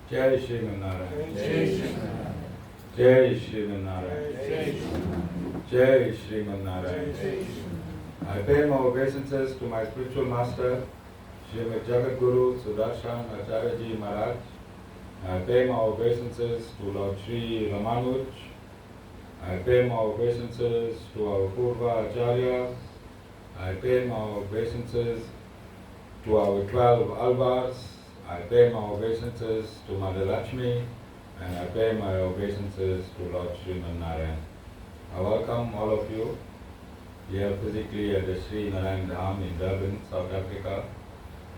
Jai Shriman Narayan. Jai Shriman. Jai Shriman Narayan. Jai Shriman. Jai Shriman Narayan. Jai Shriman. I pay my obeisances to my spiritual master, Srimad Jagadguru Sudarshan Acharya Maharaj. I pay my obeisances to Lord Sri Ramanuj. I pay my obeisances to our Purva Acharyas. I pay my obeisances to our 12 Alvars. I pay my obeisances to Mother Lakshmi, and I pay my obeisances to Lord Sriman Narayan. I welcome all of you here physically at the Sri Narayan Dham in Durban, South Africa.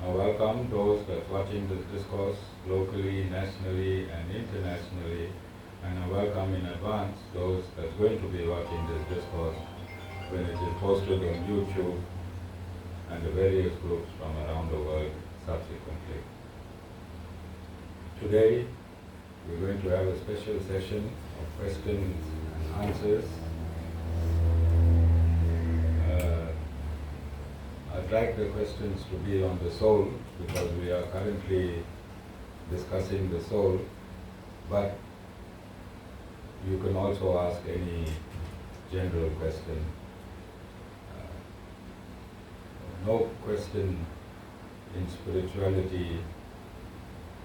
I welcome those that's watching this discourse locally, nationally, and internationally. And I welcome in advance those that's going to be watching this discourse when it is posted on YouTube and the various groups from around the world subsequently. Today, we're going to have a special session of questions and answers. I'd like the questions to be on the soul because we are currently discussing the soul, but you can also ask any general question. No question in spirituality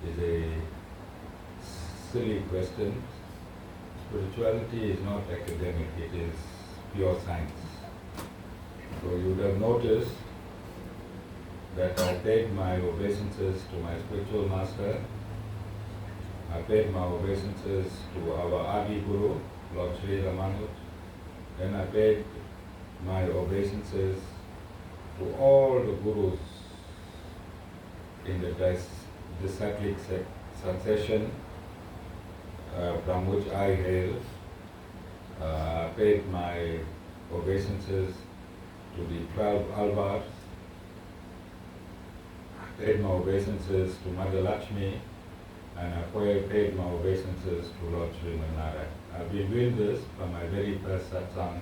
is a silly question. Spirituality is not academic, it is pure science. So you would have noticed that I paid my obeisances to my spiritual master. I paid my obeisances to our Adi Guru, Lord Sri Ramanuj. Then I paid my obeisances to all the Gurus in the disciplic succession from which I hail. I paid my obeisances to the 12 Alvars. I paid my obeisances to Mother Lakshmi, and I paid my obeisances to Lord Sriman Narayan. I've been doing this from my very first satsang,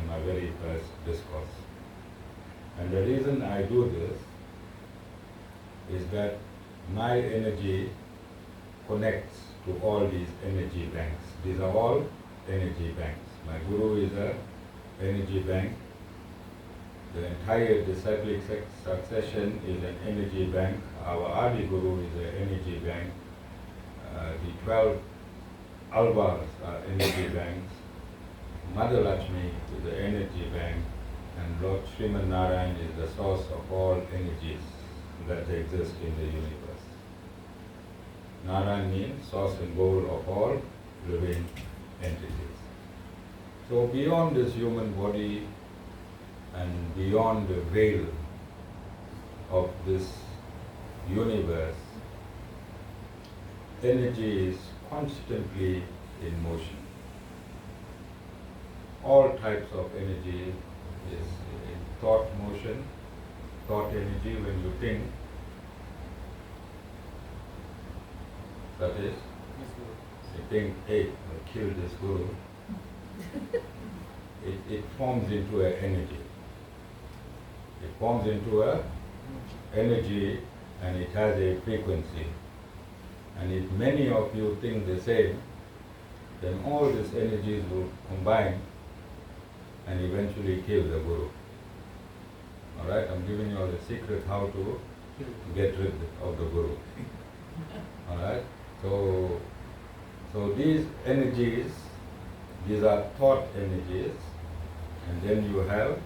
my very first discourse. And the reason I do this is that my energy connects to all these energy banks. These are all energy banks. My Guru is an energy bank. The entire disciplic succession is an energy bank. Our Adi Guru is an energy bank. The 12 Alvars are energy banks. Mother Lakshmi is the energy bank. And Lord Sriman Narayan is the source of all energies that exist in the universe. Narayan means source and goal of all living entities. So beyond this human body and beyond the veil of this universe, energy is constantly in motion. All types of energy is in thought motion, thought energy when you think. That is, you think, hey, I'll kill this Guru. It forms into an energy. It forms into an energy and it has a frequency. And if many of you think the same, then all these energies will combine and eventually kill the Guru. Alright, I'm giving you all the secret how to get rid of the Guru. Alright, so these energies, these are thought energies, and then you have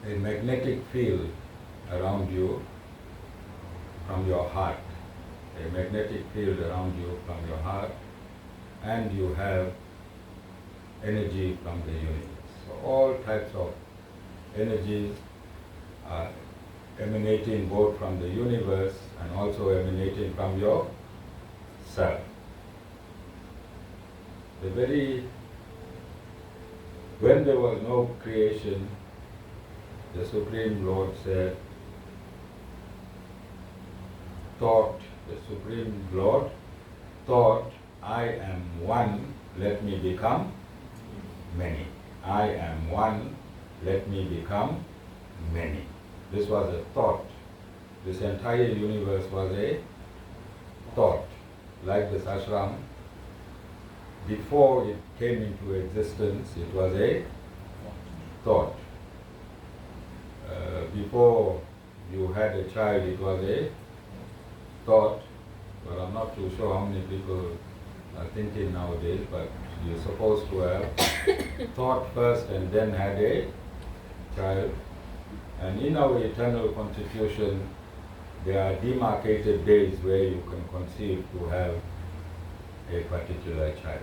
a magnetic field around you from your heart, a magnetic field around you from your heart, and you have energy from the universe. So all types of energies are emanating both from the universe and also emanating from your self. When there was no creation, the Supreme Lord said, the Supreme Lord thought, I am one, let me become many. I am one, let me become many. This was a thought this entire universe was a thought, like this ashram. Before it came into existence, it was a thought. Before you had a child, it was a thought. Well, I'm not too sure how many people are thinking nowadays, but you're supposed to have thought first and then had a child. And in our eternal constitution, there are demarcated days where you can conceive to have a particular child.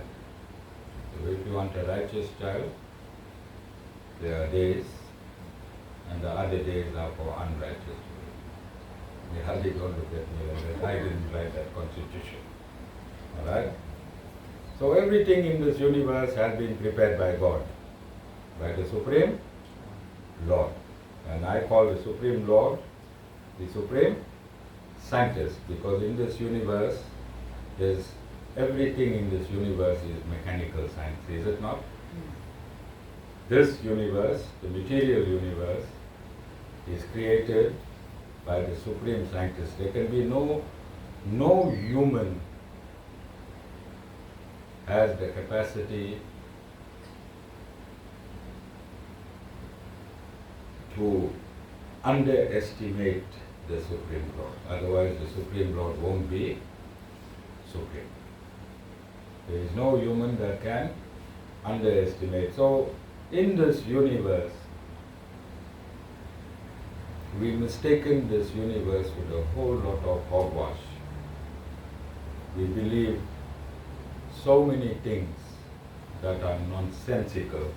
So if you want a righteous child, there are days, and the other days are for unrighteous children. You hardly don't look at me like that. I didn't write that constitution. Alright? So everything in this universe has been prepared by God, by the Supreme Lord. And I call the Supreme Lord the Supreme Scientist, because in this universe, there's everything in this universe is mechanical science, is it not? This universe, the material universe, is created by the Supreme Scientist. There can be no human has the capacity to underestimate the Supreme Lord. Otherwise, the Supreme Lord won't be supreme. There is no human that can underestimate. So, in this universe, we mistaken this universe with a whole lot of hogwash. We believe so many things that are nonsensical.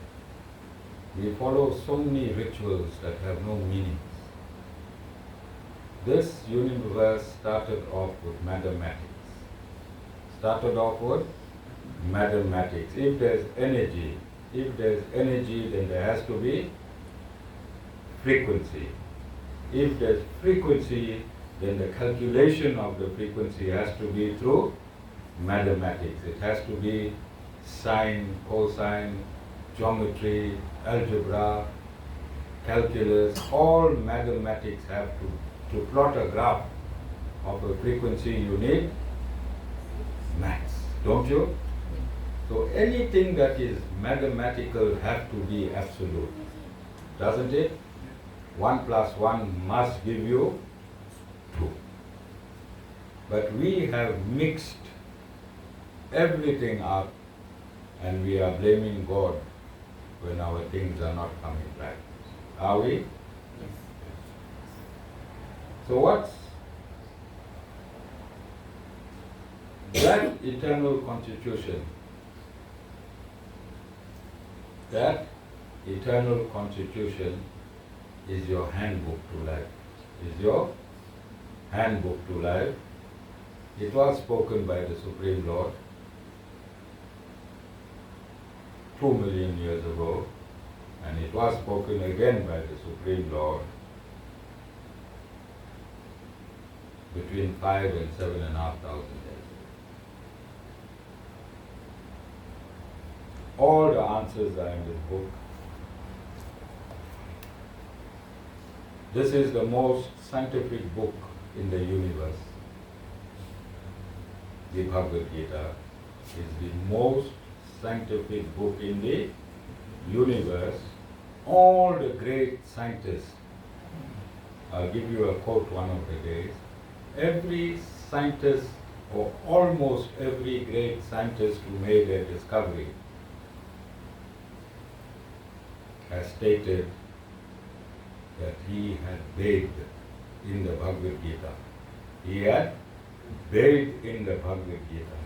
We follow so many rituals that have no meanings. This universe started off with mathematics. If there's energy, then there has to be frequency. If there's frequency, then the calculation of the frequency has to be through mathematics. It has to be sine, cosine, geometry, algebra, calculus. All mathematics have to plot a graph of a frequency. You need maths, don't you? So anything that is mathematical has to be absolute, doesn't it? 1 plus 1 must give you 2. But we have mixed everything up and we are blaming God when our things are not coming right. Are we? Yes. So what's that eternal constitution? That eternal constitution is your handbook to life. Is your handbook to life. It was spoken by the Supreme Lord 2 million years ago, and it was spoken again by the Supreme Lord between 5 and 7,500 years ago. All the answers are in this book. This is the most scientific book in the universe. The Bhagavad Gita is the most scientific book in the universe. All the great scientists, I'll give you a quote one of the days, every scientist or almost every great scientist who made a discovery has stated that he had bathed in the Bhagavad Gita. He had bathed in the Bhagavad Gita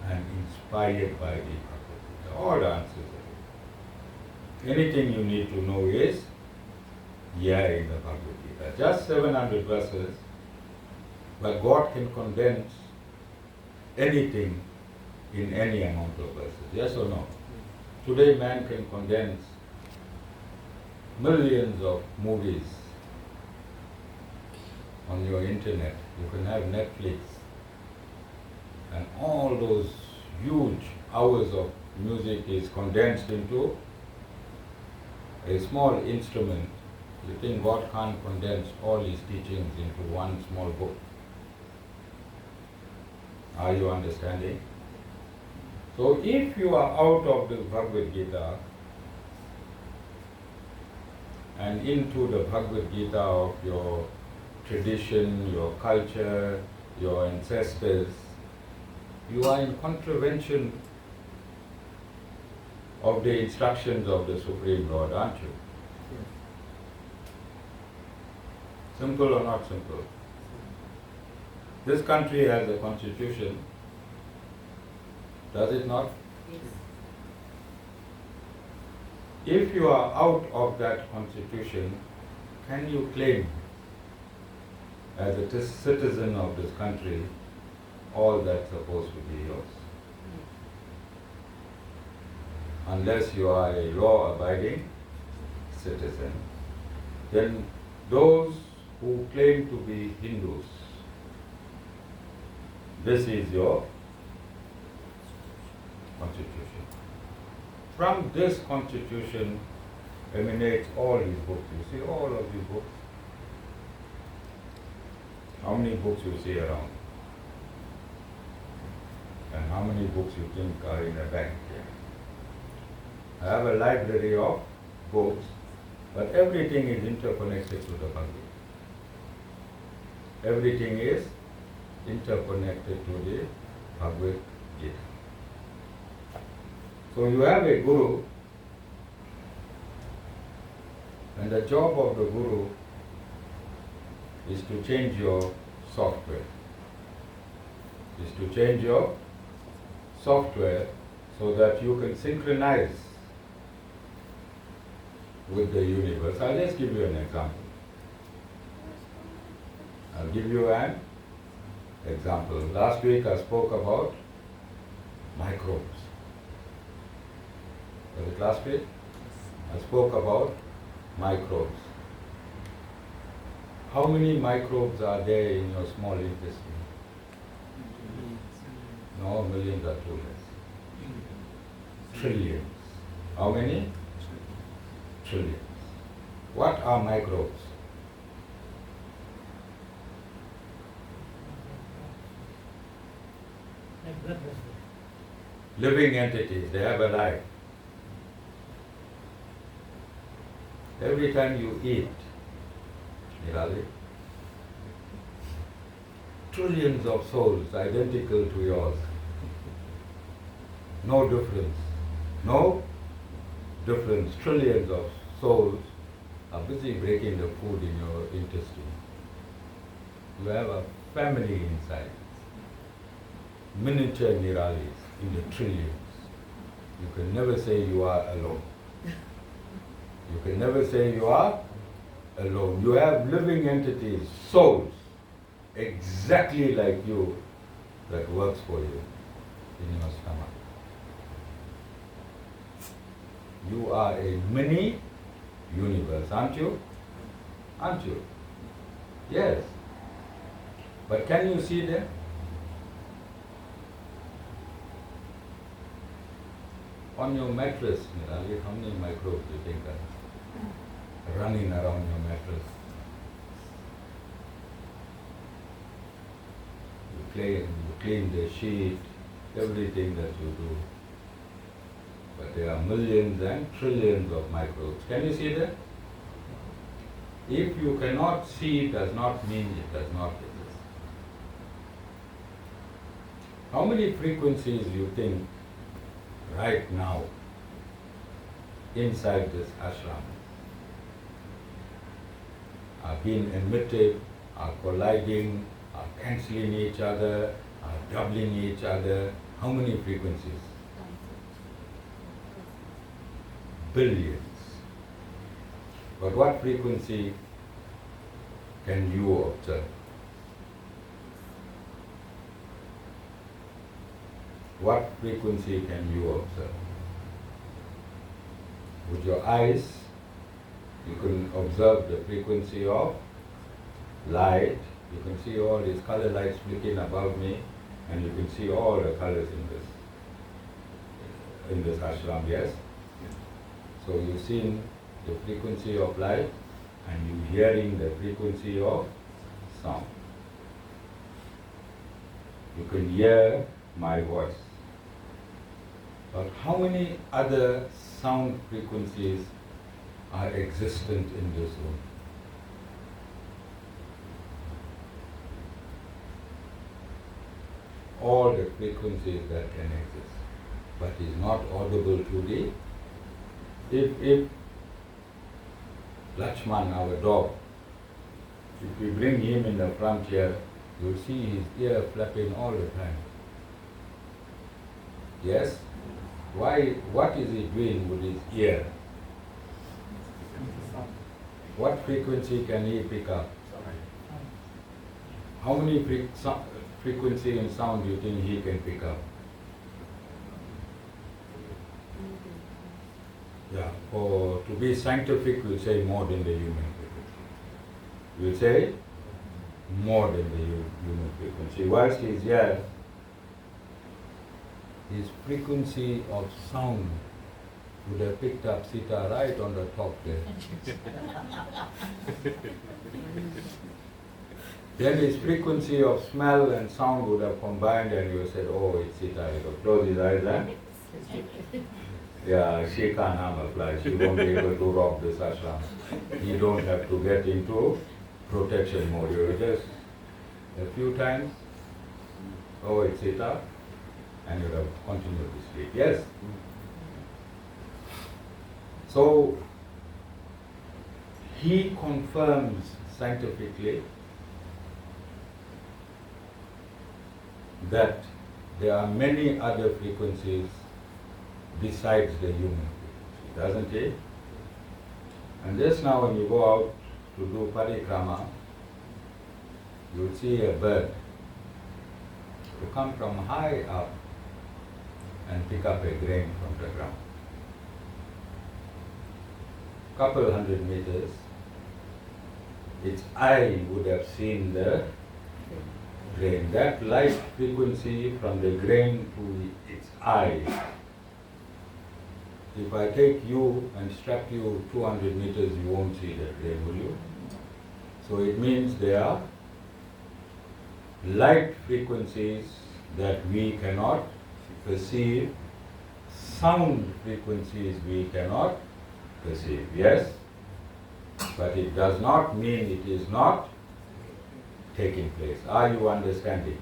and inspired by the Bhagavad Gita. All the answers are there. Anything you need to know is here in the Bhagavad Gita. Just 700 verses, but God can condense anything in any amount of verses. Yes or no? Today man can condense millions of movies on your internet. You can have Netflix, and all those huge hours of music is condensed into a small instrument You think God can't condense all his teachings into one small book? Are you understanding? So if you are out of the Bhagavad Gita and into the Bhagavad Gita of your tradition, your culture, your ancestors, you are in contravention of the instructions of the Supreme Lord, aren't you? Simple or not simple? This country has a constitution, does it not? Yes. If you are out of that constitution, can you claim as a citizen of this country all that's supposed to be yours? Unless you are a law-abiding citizen. Then those who claim to be Hindus, this is your constitution. From this constitution emanates all his books. You see all of these books? How many books you see around? And how many books you think are in a bank here? I have a library of books, but everything is interconnected to the Bhagavad. Everything is interconnected to the Bhagavad Gita. So you have a guru, and the job of the guru is to change your software. Is to change your software so that you can synchronize with the universe. I'll just give you an example. I'll give you an example. Last week I spoke about microbes. Was it last week? I spoke about microbes. How many microbes are there in your small intestine? No, millions are too less. Trillions. How many? Trillions. What are microbes? Living entities, they have a life. Every time you eat, Nirali, trillions of souls identical to yours. No difference. No difference. Trillions of souls are busy breaking the food in your intestine. You have a family inside. Miniature Niralis in the trillions. You can never say you are alone. You can never say you are alone. You have living entities, souls, exactly like you, that works for you in your stomach. You are a mini universe, aren't you? Aren't you? Yes. But can you see them? On your mattress, Nirali, how many microbes do you think are running around your mattress? You clean the sheet, everything that you do. But there are millions and trillions of microbes. Can you see that? If you cannot see, does not mean it does not exist. How many frequencies do you think right now inside this ashram are being emitted, are colliding, are cancelling each other, are doubling each other? How many frequencies? Billions. But what frequency can you observe? What frequency can you observe? With your eyes, you can observe the frequency of light. You can see all these color lights flicking above me, and you can see all the colors in this ashram, yes? So you've seen the frequency of light. and you hearing the frequency of sound. You can hear my voice. But how many other sound frequencies are existent in this room? All the frequencies that can exist, but is not audible to the. If Lakshman, our dog, if we bring him in the front here, you'll see his ear flapping all the time. Yes? Why? What is he doing with his ear? What frequency can he pick up? How many frequency and sound do you think he can pick up? Yeah, or to be scientific, we'll say more than the human frequency. We'll say more than the human frequency. Whilst he's here, his frequency of sound would have picked up Sita right on the top there. Then his frequency of smell and sound would have combined and you said, oh, it's Sita. He would close his eyes and yeah, she can't harm a fly. She won't be able to rob this ashram. You don't have to get into protection mode. You just a few times, oh, it's Sita, and you have continued to sleep. Yes? So, he confirms scientifically that there are many other frequencies besides the human frequency, doesn't he? And just now when you go out to do parikrama, you'll see a bird to come from high up and pick up a grain from the ground. Couple 100 meters, its eye would have seen the grain. That light frequency from the grain to its eye. If I take you and strap you 200 meters, you won't see that grain, will you? So it means there are light frequencies that we cannot perceive, sound frequencies we cannot perceive, yes? But it does not mean it is not taking place. Are you understanding?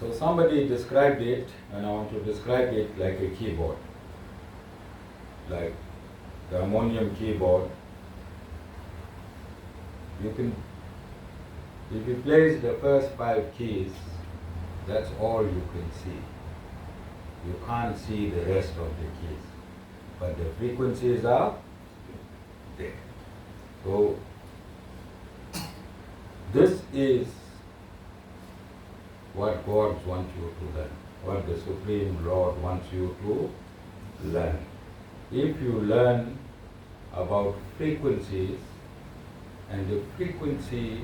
So somebody described it, and I want to describe it like a keyboard. Like the harmonium keyboard. You can, if you place the first 5 keys, that's all you can see. You can't see the rest of the keys. But the frequencies are there. So, this is what God wants you to learn, what the Supreme Lord wants you to learn. If you learn about frequencies and the frequency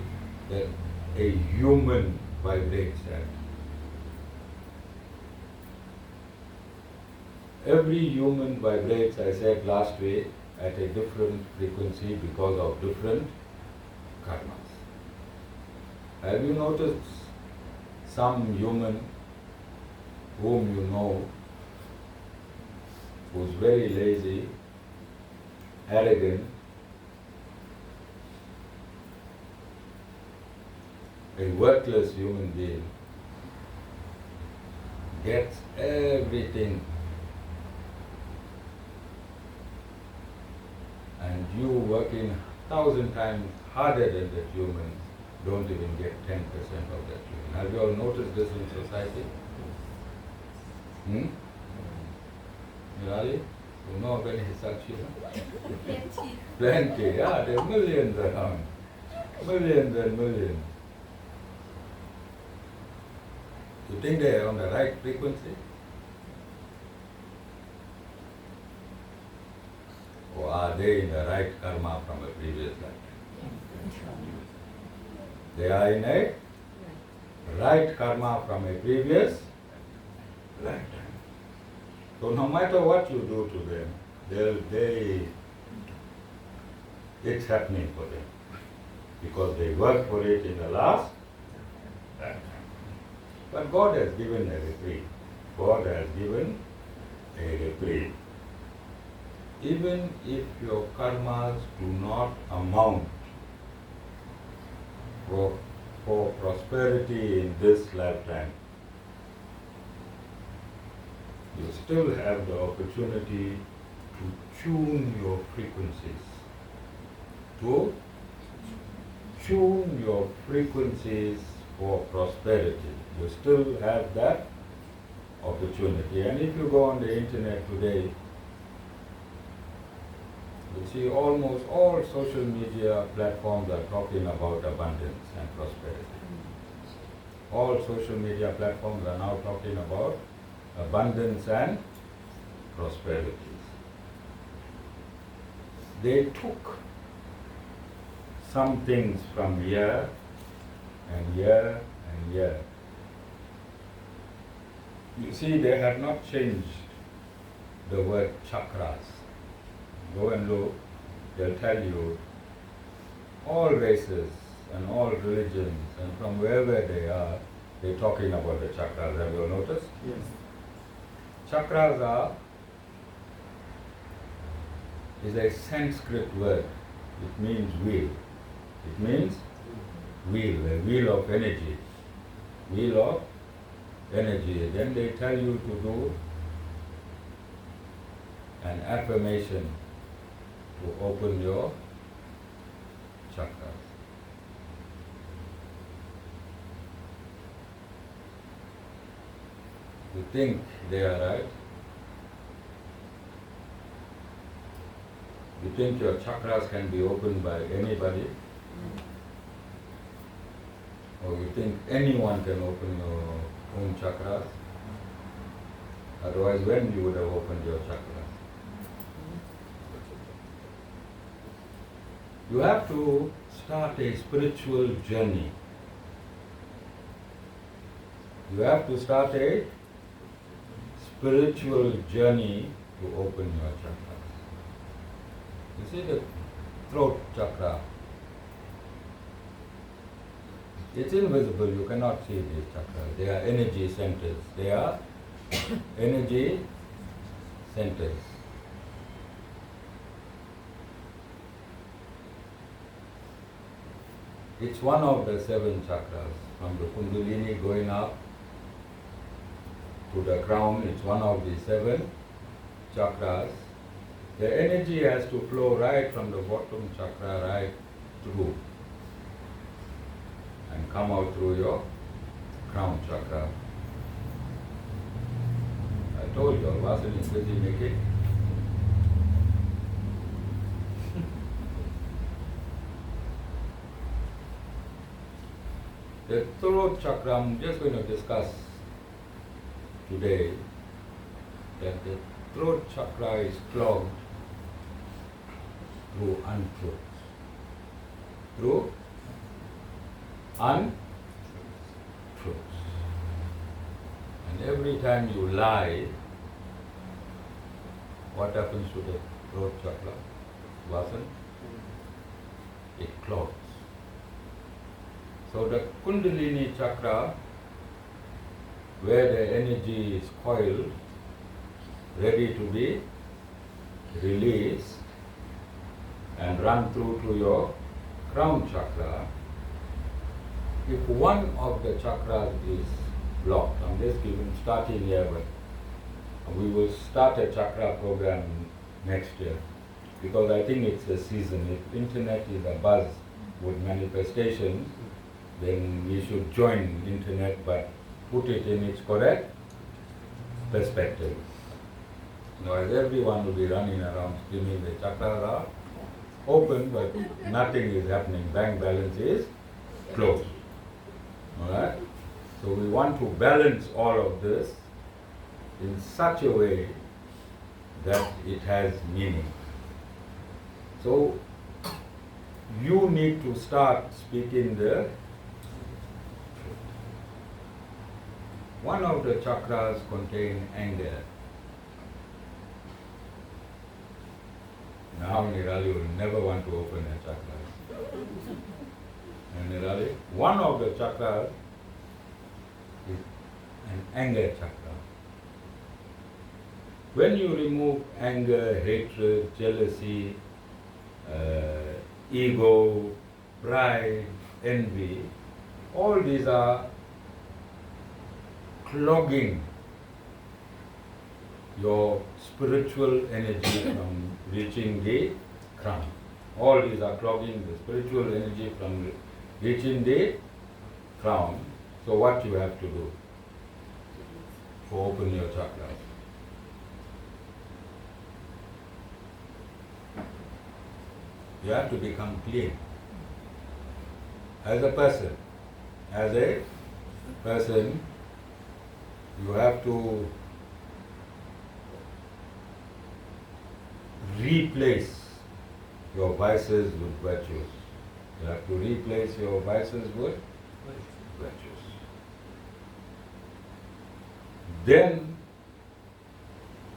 that a human vibrates at, every human vibrates, I said last week, at a different frequency because of different karmas. Have you noticed some human whom you know who's very lazy, arrogant, a worthless human being, gets everything, and you working 1,000 times harder than that human don't even get 10% of that human. Have you all noticed this in society? Really? You know of any such human? Plenty, yeah, there are millions around. Millions and millions. You think they are on the right frequency? Or are they in the right karma from a previous lifetime? They are in a right karma from a previous lifetime. So no matter what you do to them, it's happening for them because they worked for it in the last lifetime. But God has given a reprieve. God has given a reprieve. Even if your karmas do not amount for prosperity in this lifetime, you still have the opportunity to tune your frequencies. To tune your frequencies for prosperity. You still have that opportunity. And if you go on the internet today, you see almost all social media platforms are talking about abundance and prosperity. All social media platforms are now talking about abundance and prosperity. They took some things from here and here and here. You see, they have not changed the word chakras. Go and look, they'll tell you all races and all religions and from wherever they are, they're talking about the chakras. Have you noticed? Yes. Chakras is a Sanskrit word. It means wheel. It means wheel, a wheel of energy. Wheel of energy. Then they tell you to do an affirmation to open your chakras. You think they are right? You think your chakras can be opened by anybody? Or you think anyone can open your own chakras? Otherwise, when you would have opened your chakras? You have to start a spiritual journey. You have to start a spiritual journey to open your chakras. You see the throat chakra? It's invisible, you cannot see these chakras. They are energy centers. They are energy centers. It's one of the 7 chakras. From the Kundalini going up to the crown, it's one of the 7 chakras. The energy has to flow right from the bottom chakra right through and come out through your crown chakra. I told you, Vasant is busy making. The throat chakra, I'm just going to discuss today that the throat chakra is clogged through untruth. Through untruth. And every time you lie, what happens to the throat chakra? Vasan? It clogs. So the Kundalini chakra, where the energy is coiled, ready to be released and run through to your crown chakra, if one of the chakras is blocked, I'm just starting here, but we will start a chakra program next year because I think it's the season. If internet is a buzz with manifestations, then we should join internet but put it in its correct perspective. Otherwise everyone will be running around screaming the chakras are open but nothing is happening. Bank balance is closed. Alright? So we want to balance all of this in such a way that it has meaning. So you need to start speaking the one of the chakras contain anger. Now Nirali will never want to open a chakra. And Nirali, one of the chakras is an anger chakra. When you remove anger, hatred, jealousy, ego, pride, envy, all these are clogging your spiritual energy from reaching the crown. All these are clogging the spiritual energy from reaching the crown. So what you have to do to open your chakras? You have to become clean. As a person, you have to replace your vices with virtues. You have to replace your vices with virtues. Then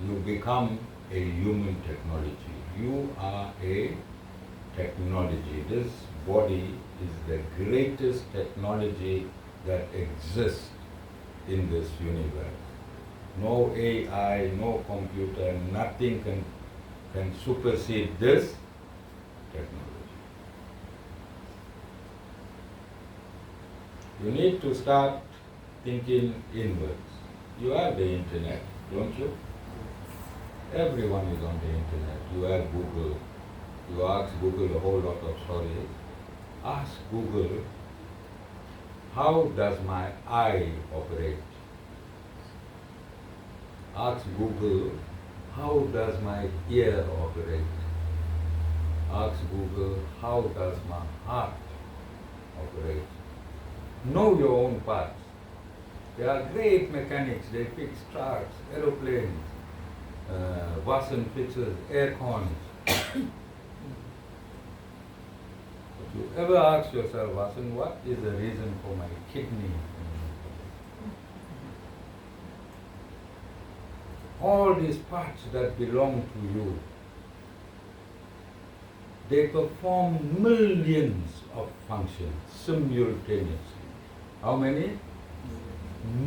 you become a human technology. You are a technology. This body is the greatest technology that exists in this universe. No AI, no computer, nothing can supersede this technology. You need to start thinking inwards. You have the internet, don't you? Everyone is on the internet. You have Google. You ask Google a whole lot of stories. Ask Google, how does my eye operate? Ask Google, how does my ear operate? Ask Google, how does my heart operate? Know your own parts. They are great mechanics. They fix trucks, aeroplanes, Watson fixes air cons. But you ever ask yourself, Watson, what is the reason for my kidney? All these parts that belong to you, they perform millions of functions simultaneously. How many?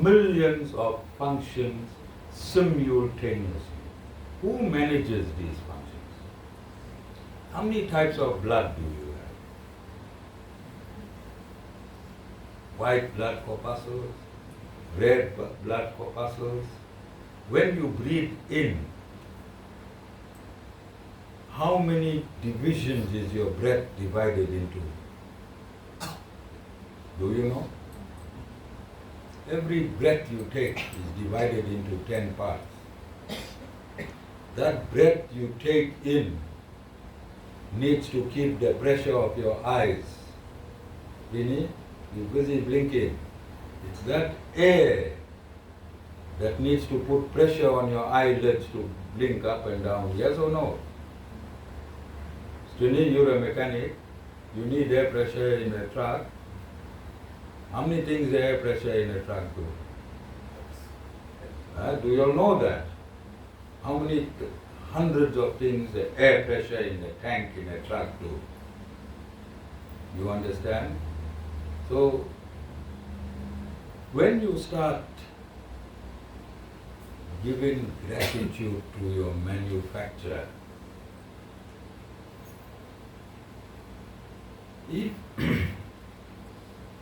Millions of functions simultaneously. Who manages these functions? How many types of blood do you have? White blood corpuscles, red blood corpuscles. When you breathe in, how many divisions is your breath divided into? Do you know? Every breath you take is divided into 10 parts. That breath you take in needs to keep the pressure of your eyes. Vinny, you're busy blinking. It's that air that needs to put pressure on your eyelids to blink up and down. Yes or no? Strini, you're a mechanic. You need air pressure in a truck. How many things the air pressure in a truck do? Do you all know that? How many hundreds of things the air pressure in the tank in a truck do? You understand? So, when you start giving gratitude to your manufacturer, if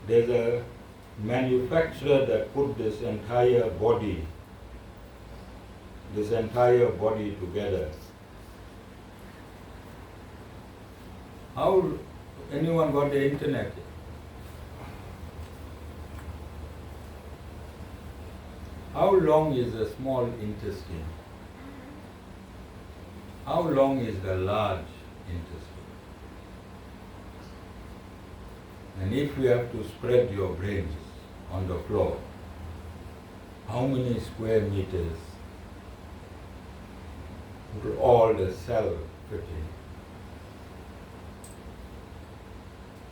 there's a manufacturer that put this entire body together. How, anyone got the internet? How long is the small intestine? How long is the large intestine? And if you have to spread your brains on the floor, how many square meters would all the cell fit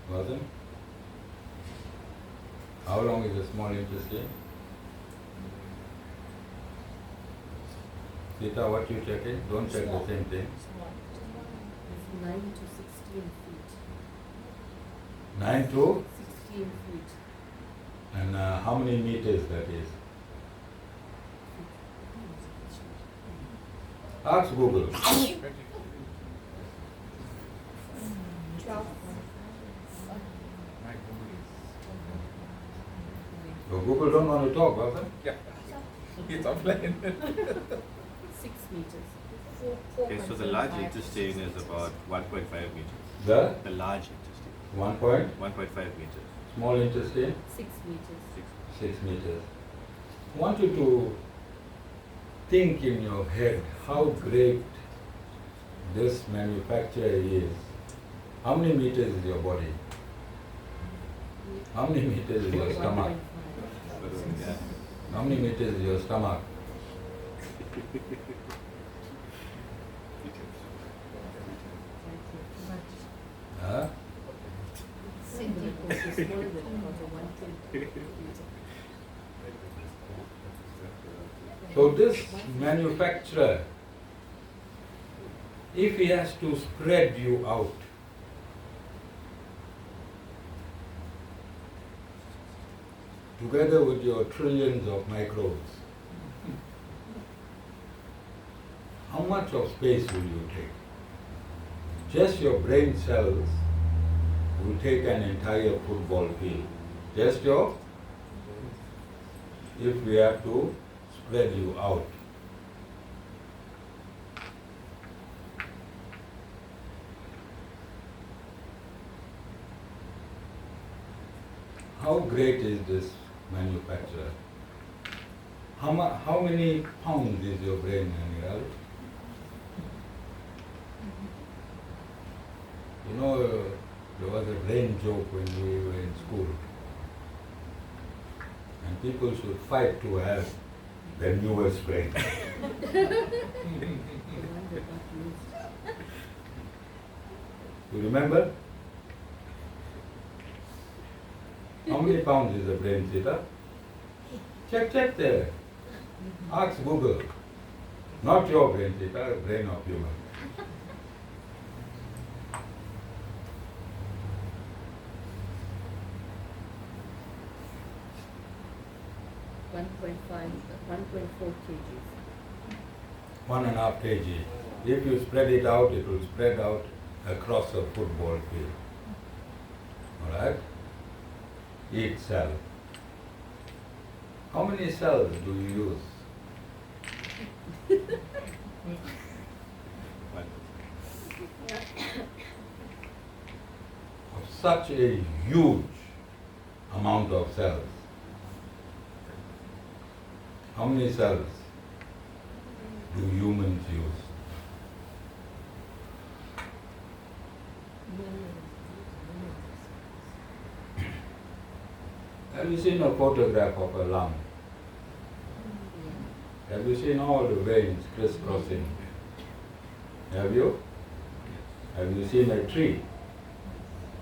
in? Wasn't? How long is the small intestine? Sita, what you checking? Don't check the same thing. 9 to 16 feet. 9 to? 16 feet. And how many meters that is? Ask Google. 12. So Google don't want to talk, was it? Yeah. It's offline. 6 meters. Okay, so the large intestine is about 1.5 meters. The The large intestine, 1 point, 1.5 meters. small intestine, 6 meters. 6 meters. I want you to think in your head how great this manufacturer is. How many meters is your body? How many meters is your stomach? 1.5. Yeah. How many meters is your stomach? Huh? Centimeters is smaller than about a 1/10. So this manufacturer, if he has to spread you out, together with your trillions of microbes, how much of space will you take? Just your brain cells will take an entire football field. Just your, if we have to spread you out. How great is this manufacturer? How many pounds is your brain, Anil? You know, there was a brain joke when we were in school. And people should fight to have the newest brain. You remember? How many pounds is the brain, Sita? Check there. Ask Google. Not your brain, Sita, brain of human. 1.4 kgs. 1.5 kg. If you spread it out, it will spread out across a football field. Alright? Each cell. How many cells do you use? Of such a huge amount of cells. How many cells do humans use? Have you seen a photograph of a lung? Have you seen all the veins crisscrossing? Have you? Have you seen a tree?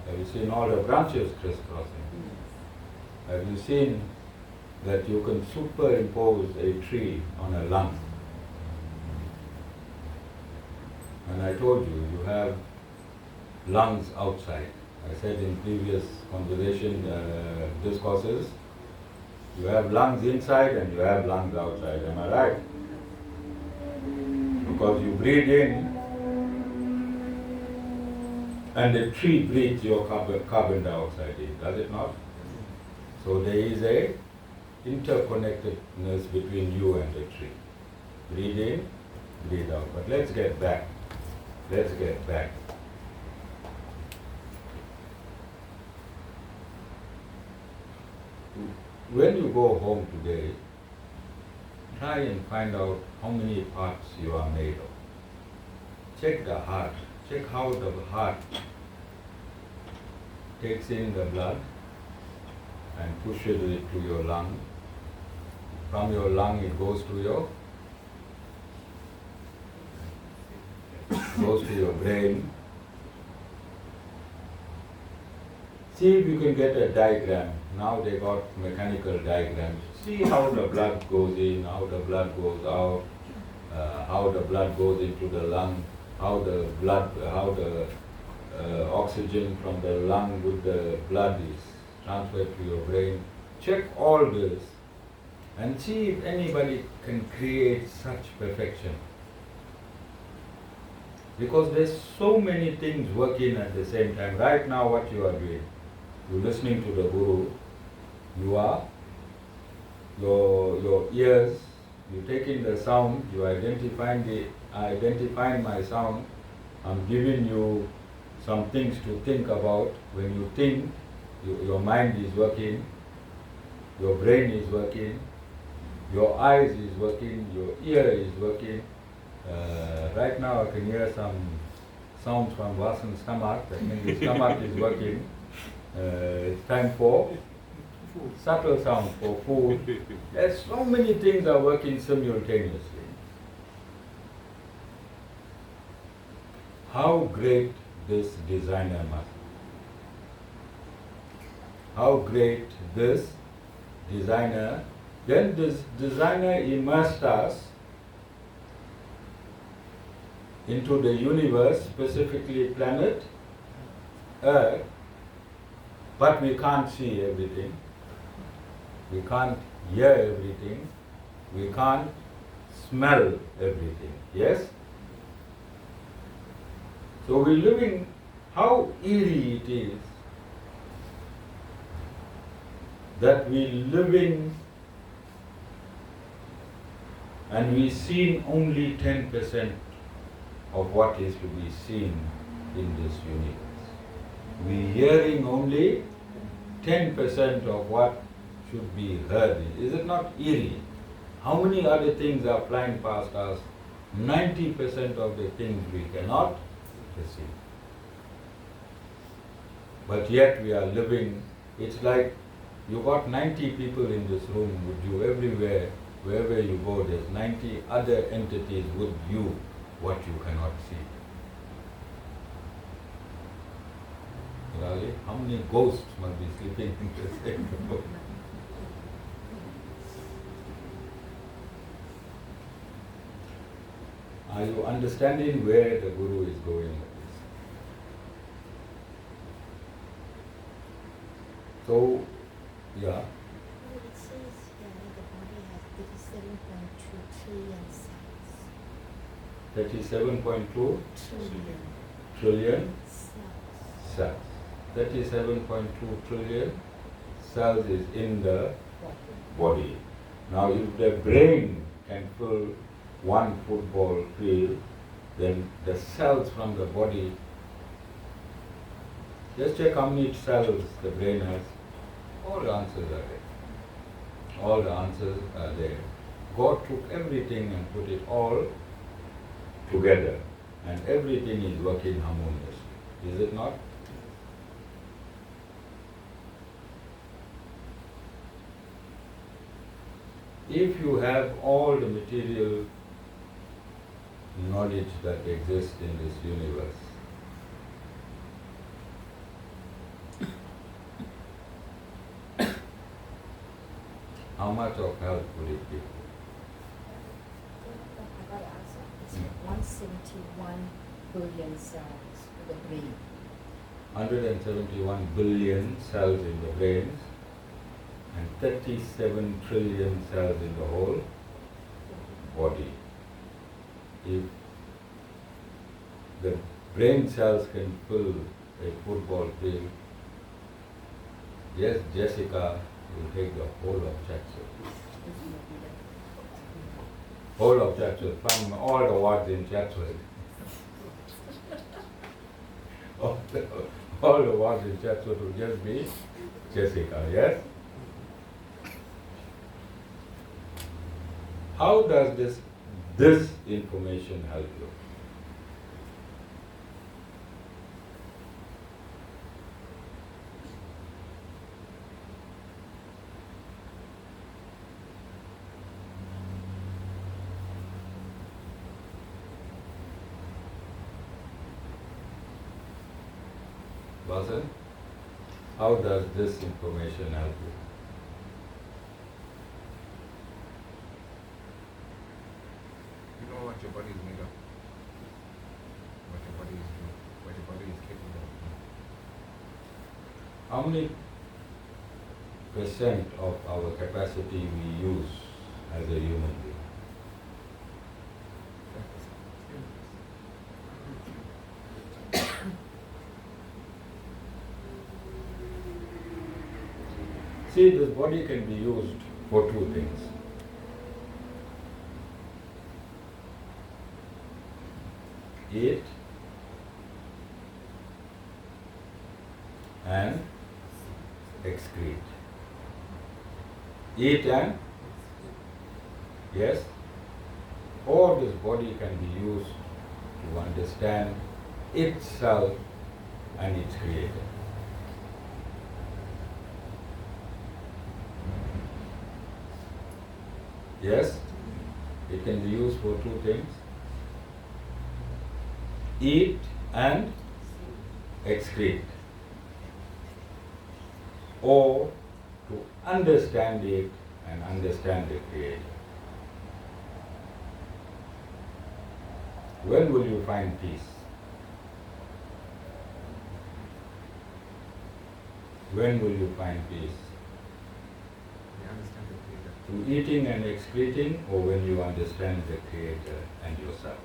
Have you seen all the branches crisscrossing? Have you seen that you can superimpose a tree on a lung? And I told you, you have lungs outside. I said in previous conversation discourses, you have lungs inside and you have lungs outside. Am I right? Because you breathe in and the tree breathes your carbon dioxide in, does it not? So there is a interconnectedness between you and the tree. Breathe in, breathe out. But let's get back. Let's get back. When you go home today, try and find out how many parts you are made of. Check the heart. Check how the heart takes in the blood and pushes it to your lung. From your lung it goes to your brain. See if you can get a diagram. Now they got mechanical diagrams. See how the blood goes in, how the blood goes out, how the blood goes into the lung. how the blood, how the oxygen from the lung with the blood is transferred to your brain. Check all this and see if anybody can create such perfection. Because there's so many things working at the same time. Right now what you are doing, you're listening to the Guru, you are, your ears, you taking the sound, you identifying my sound, I'm giving you some things to think about. When you think, your mind is working, your brain is working, your eyes is working, your ear is working. Right now I can hear some sounds from Vasan's stomach. I think the stomach is working. It's time for subtle sound for food. There's so many things are working simultaneously. How great this designer must be. How great this designer. Then this designer immersed us into the universe, specifically planet Earth, but we can't see everything. We can't hear everything. We can't smell everything. Yes? So we're living, how eerie it is that we living and we seen only 10% of what is to be seen in this universe. We hearing only 10% of what should be heard. Is it not eerie? How many other things are flying past us? 90% of the things we cannot perceive. But yet we are living, it's like you got 90 people in this room with you everywhere, wherever you go, there's 90 other entities with you, what you cannot see. Really? How many ghosts must be sleeping in the same room? Are you understanding where the Guru is going with this? So, yeah. It says here the body has 37.2 trillion cells. 37.2 Trillion trillion cells. cells. 37.2 trillion cells is in the body. Now, if the brain can fill one football field, then the cells from the body, just check how many cells the brain has. All the answers are there. All the answers are there. God took everything and put it all together, and everything is working harmoniously. Is it not? If you have all the material knowledge that exists in this universe, how much of help would it be? I got an answer. It's 171 billion cells for the brain. 171 billion cells in the brains and 37 trillion cells in the whole body. If the brain cells can fill a football field, yes, Jessica will take the whole of Chatsworth. Whole of Chatsworth, from all the wards in Chatsworth. all the wards in Chatsworth will just be Jessica, yes? How does this information help you? Vasan, how does this information help you? You know what your body is made of. How many percent of our capacity we use as a human being? See, this body can be used for two things. Eat and excrete. Eat and, yes, or this body can be used to understand itself and its creator. Yes, it can be used for two things. Eat and excrete. Or to understand it and understand the Creator. When will you find peace? When will you find peace? We understand the Creator. Through eating and excreting, or when you understand the Creator and yourself?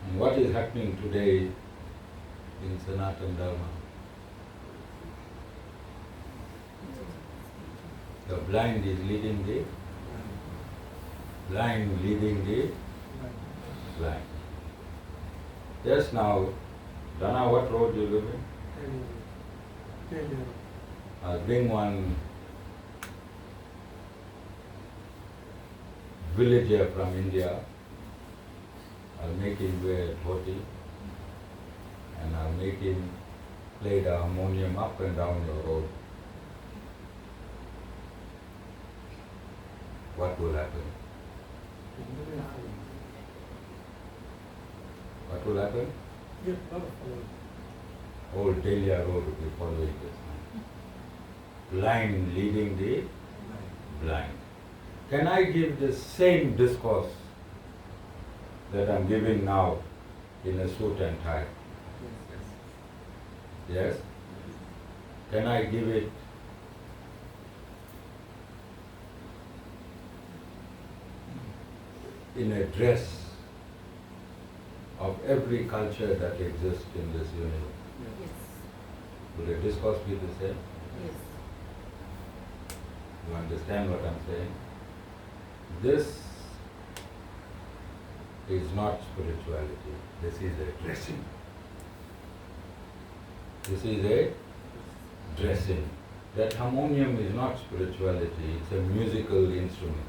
And what is happening today in Sanatana Dharma? The blind is leading the blind, leading the blind. Just now, Dana, what road you live in? I'll bring one villager from India. I'll make him wear a dhoti and I'll make him play the harmonium up and down the road. What will happen? What will happen? Whole Delia road will be following this. Blind leading the blind. Can I give the same discourse that I'm giving now in a suit and tie? Yes? Can I give it in a dress of every culture that exists in this universe? Yes. Will the discourse be the same? Yes. You understand what I'm saying? This is not spirituality. This is a dressing. This is a dressing. That harmonium is not spirituality, it's a musical instrument.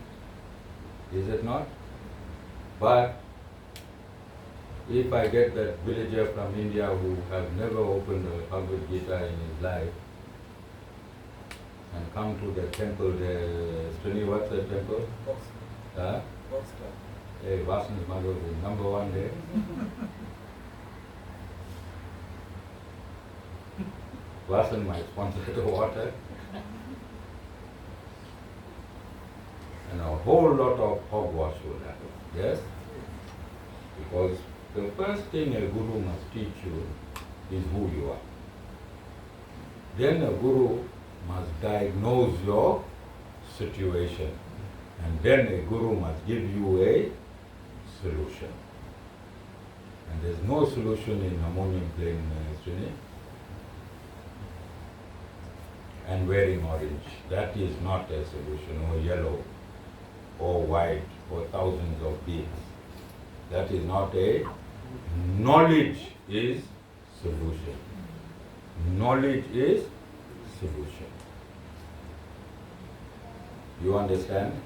Is it not? But if I get that villager from India who has never opened a Bhagavad Gita in his life and come to the temple there, Srini, what's the temple? Huh? Hey, Vasan's mother is number one there. Vasan might sponsor the water. And a whole lot of hogwash will happen. Yes? Because the first thing a guru must teach you is who you are. Then a guru must diagnose your situation. And then a guru must give you a solution. And there's no solution in harmonium playing, Srini. And wearing orange. That is not a solution, or yellow, or white, or thousands of beads. That is not a. Knowledge is solution. Knowledge is solution. You understand?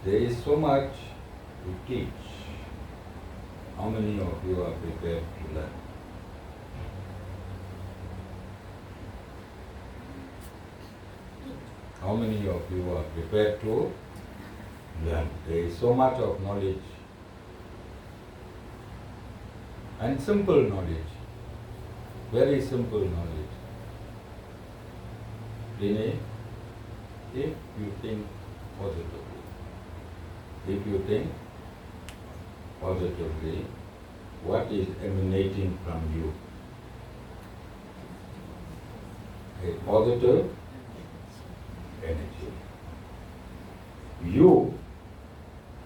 There is so much to teach. How many of you are prepared to learn? How many of you are prepared to learn? There is so much of knowledge And simple knowledge, very simple knowledge. Renee, if you think positively, what is emanating from you? A positive energy. You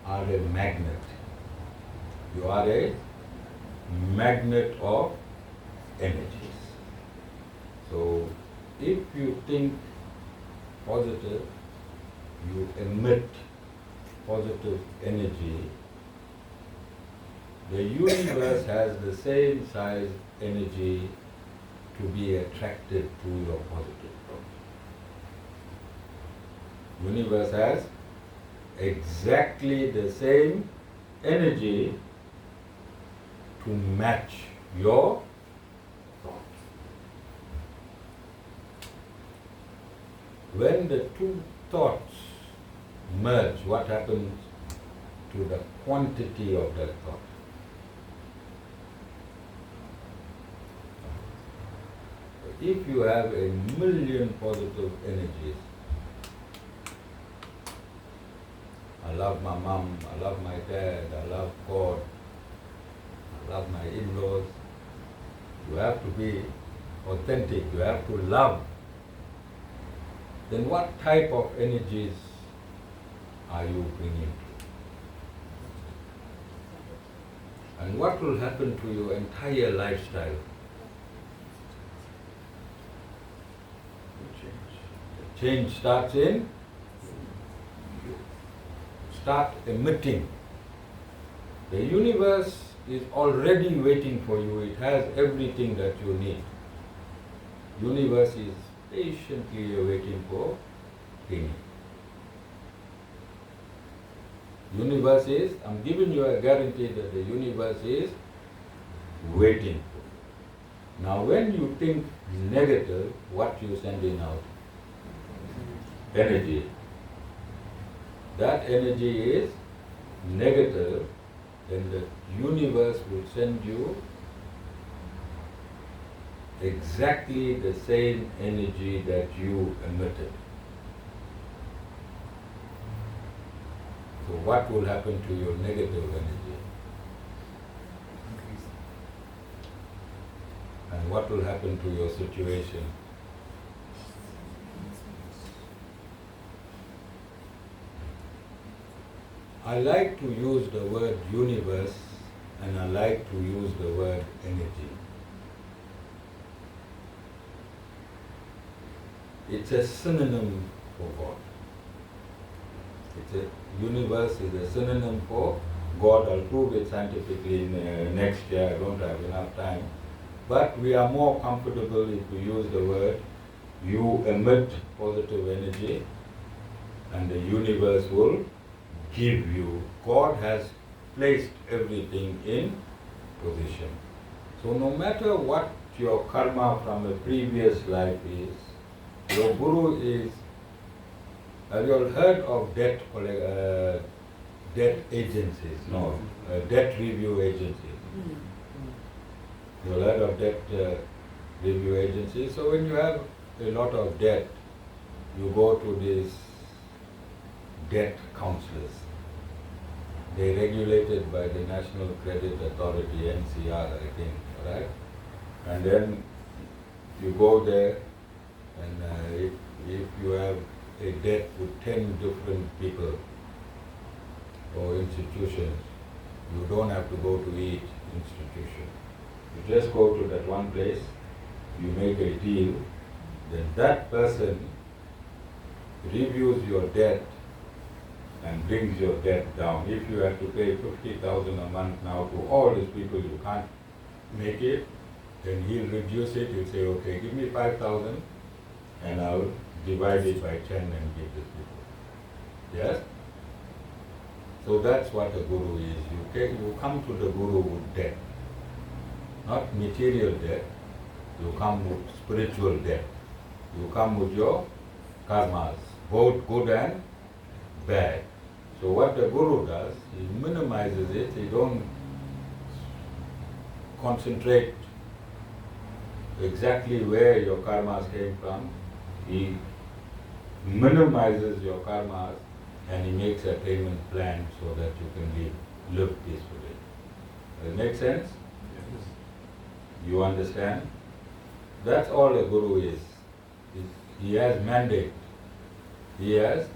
are a magnet. You are a magnet of energies. So, if you think positive, you emit positive energy. The universe has the same size energy to be attracted to your positive thought. Universe has exactly the same energy to match your thoughts. When the two thoughts merge, what happens to the quantity of that thought? If you have 1,000,000 positive energies, I love my mom, I love my dad, I love God, I love my in-laws. You have to be authentic, you have to love. Then what type of energies are you bringing to? And what will happen to your entire lifestyle? Change starts in you. Start emitting. The universe is already waiting for you. It has everything that you need. Universe is patiently waiting for healing. Universe is, I'm giving you a guarantee that the universe is waiting for you. Now when you think negative, what you sending out? Energy. That energy is negative, then the universe will send you exactly the same energy that you emitted. So what will happen to your negative energy? Increase. And what will happen to your situation? I like to use the word universe and I like to use the word energy. It's a synonym for God. Universe is a synonym for God. I'll prove it scientifically next year. I don't have enough time. But we are more comfortable if we use the word you emit positive energy and the universe will give you. God has placed everything in position. So no matter what your karma from a previous life is, your guru is. Have you all heard of debt agencies? No, debt review agencies. You all heard of debt review agencies? So when you have a lot of debt, you go to these debt counselors. They're regulated by the National Credit Authority, NCR, I think, right? And then you go there, and if you have a debt with 10 different people or institutions, you don't have to go to each institution. You just go to that one place, you make a deal, then that person reviews your debt and brings your debt down. If you have to pay 50,000 a month now to all these people, you can't make it, then he'll reduce it. He'll say, okay, give me 5,000 and I'll divide it by 10 and give these people. Yes? So that's what a guru is. You come to the guru with debt. Not material debt. You come with spiritual debt. You come with your karmas, both good and bad. So what the guru does, he minimizes it. He don't concentrate exactly where your karmas came from. He minimizes your karmas and he makes a payment plan so that you can live peacefully. Does it make sense? You understand? That's all a guru is. He has mandate. He has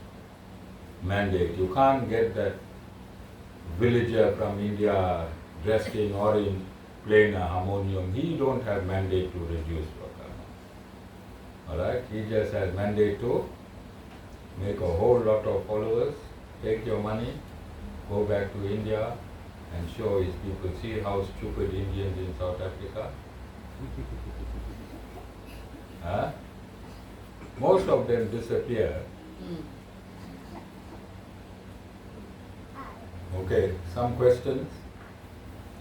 mandate. You can't get that villager from India dressed in orange playing a harmonium. He don't have mandate to reduce your karma. Alright? He just has mandate to make a whole lot of followers, take your money, go back to India and show his people, see how stupid Indians in South Africa. Huh? Most of them disappear. Okay, some questions?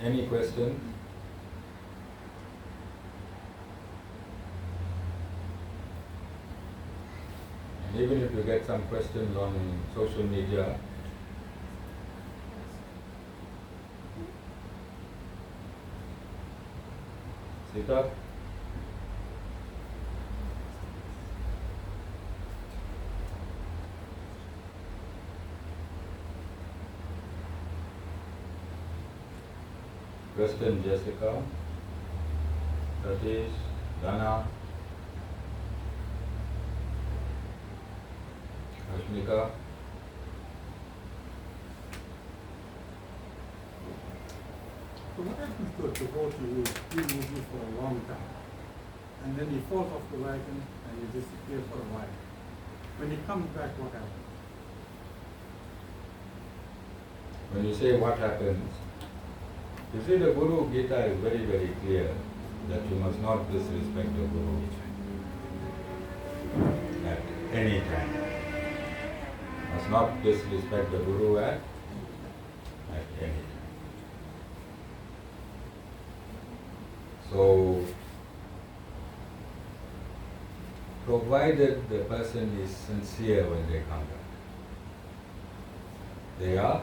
Any questions? And even if you get some questions on social media, Sita? Kristen, Jessica, Satish, Dana, Ashmika. So what happens to a devotee who is with you for a long time, and then he falls off the wagon and he disappears for a while? When he comes back, what happens? When you say what happens, you see the Guru Gita is very, very clear that you must not disrespect the Guru at any time. Must not disrespect the Guru at any time. So, provided the person is sincere when they come back, they are.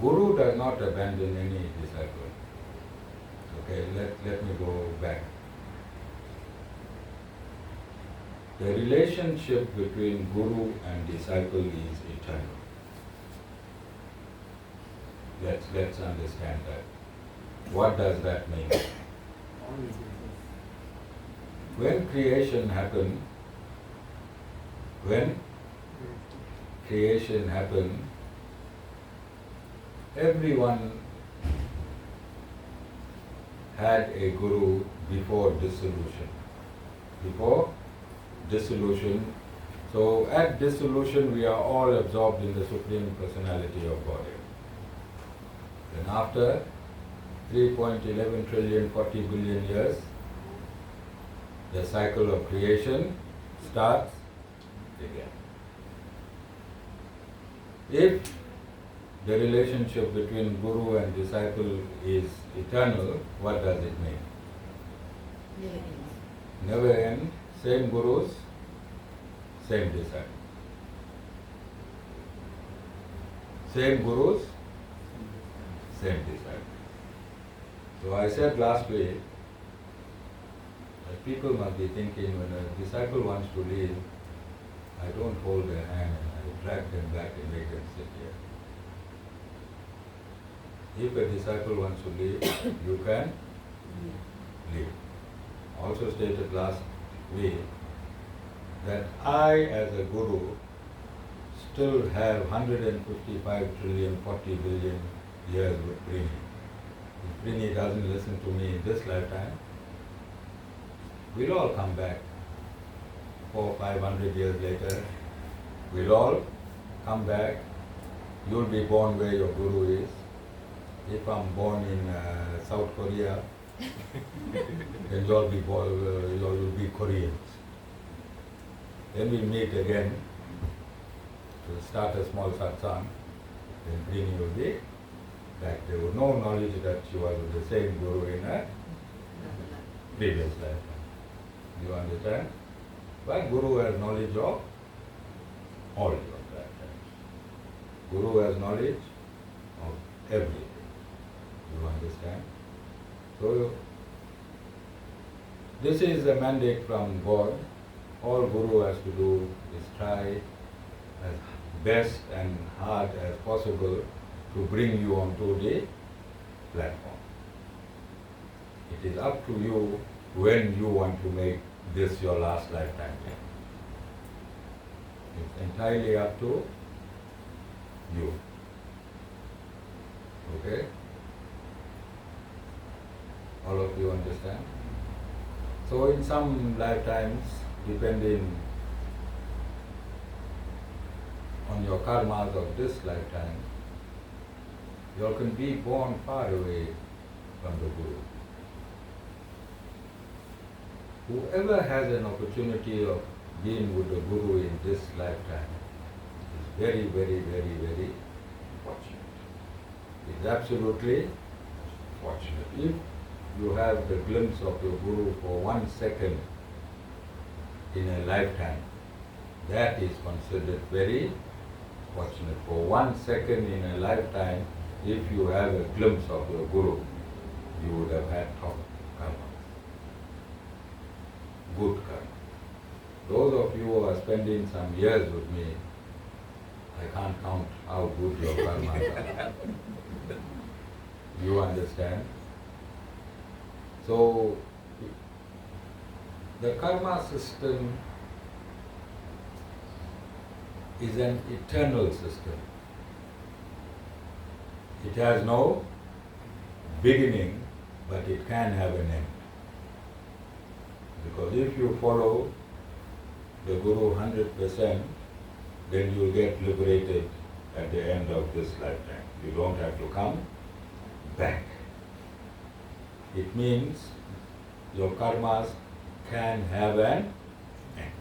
Guru does not abandon any disciple. Okay, let me go back. The relationship between Guru and disciple is eternal. Let's understand that. What does that mean? Always with us. When creation happened, everyone had a guru before dissolution. So at dissolution we are all absorbed in the Supreme Personality of Godhead. Then after 3.11 trillion 40 billion years, the cycle of creation starts again. If the relationship between Guru and disciple is eternal, what does it mean? Never ends. Never end, same Gurus, same disciples. Same Gurus, same disciples. So I said last week that people must be thinking when a disciple wants to leave, I don't hold their hand and I drag them back and make them sit here. If a disciple wants to leave, you can leave. Also stated last week that I as a guru still have 155 trillion 40 billion years with Prini. If Prini doesn't listen to me in this lifetime, we'll all come back 400-500 years later. We'll all come back. You'll be born where your guru is. If I'm born in South Korea, then you'll be Koreans. Then we'll meet again to start a small satsang. Then Prini will be back. There was no knowledge that she was with the same guru in a previous lifetime. You understand? But Guru has knowledge of all your lifetimes. Guru has knowledge of everything. You understand? So, this is a mandate from God. All Guru has to do is try as best and hard as possible to bring you onto the platform. It is up to you when you want to make this your last lifetime. It's entirely up to you. Okay? All of you understand? So in some lifetimes, depending on your karmas of this lifetime, you can be born far away from the Guru. Whoever has an opportunity of being with the Guru in this lifetime is very, very, very, very fortunate. It's absolutely fortunate. If you have the glimpse of your Guru for 1 second in a lifetime, that is considered very fortunate. For 1 second in a lifetime, if you have a glimpse of your Guru, you would have had top karma, good karma. Those of you who are spending some years with me, I can't count how good your karma are. You understand? So, the karma system is an eternal system. It has no beginning, but it can have an end. Because if you follow the Guru 100%, then you will get liberated at the end of this lifetime. You don't have to come back. It means your karmas can have an end.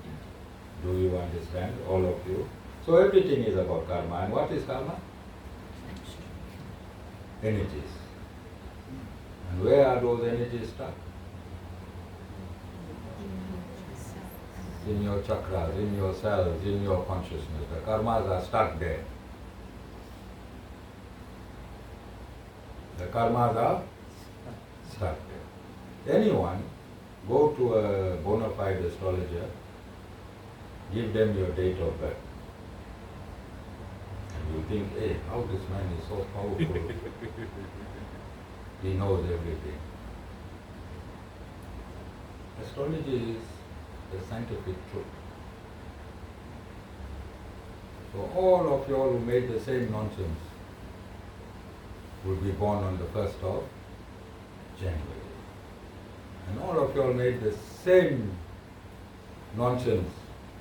Do you understand, all of you? So everything is about karma. And what is karma? Energies. And where are those energies stuck? In your chakras, in your cells, in your consciousness. The karmas are stuck there. The karmas are stuck there. Anyone, go to a bona fide astrologer, give them your date of birth. And you think, hey, how this man is so powerful. He knows everything. Astrology is the scientific truth. So all of you all who made the same nonsense will be born on the 1st of January. And all of you all made the same nonsense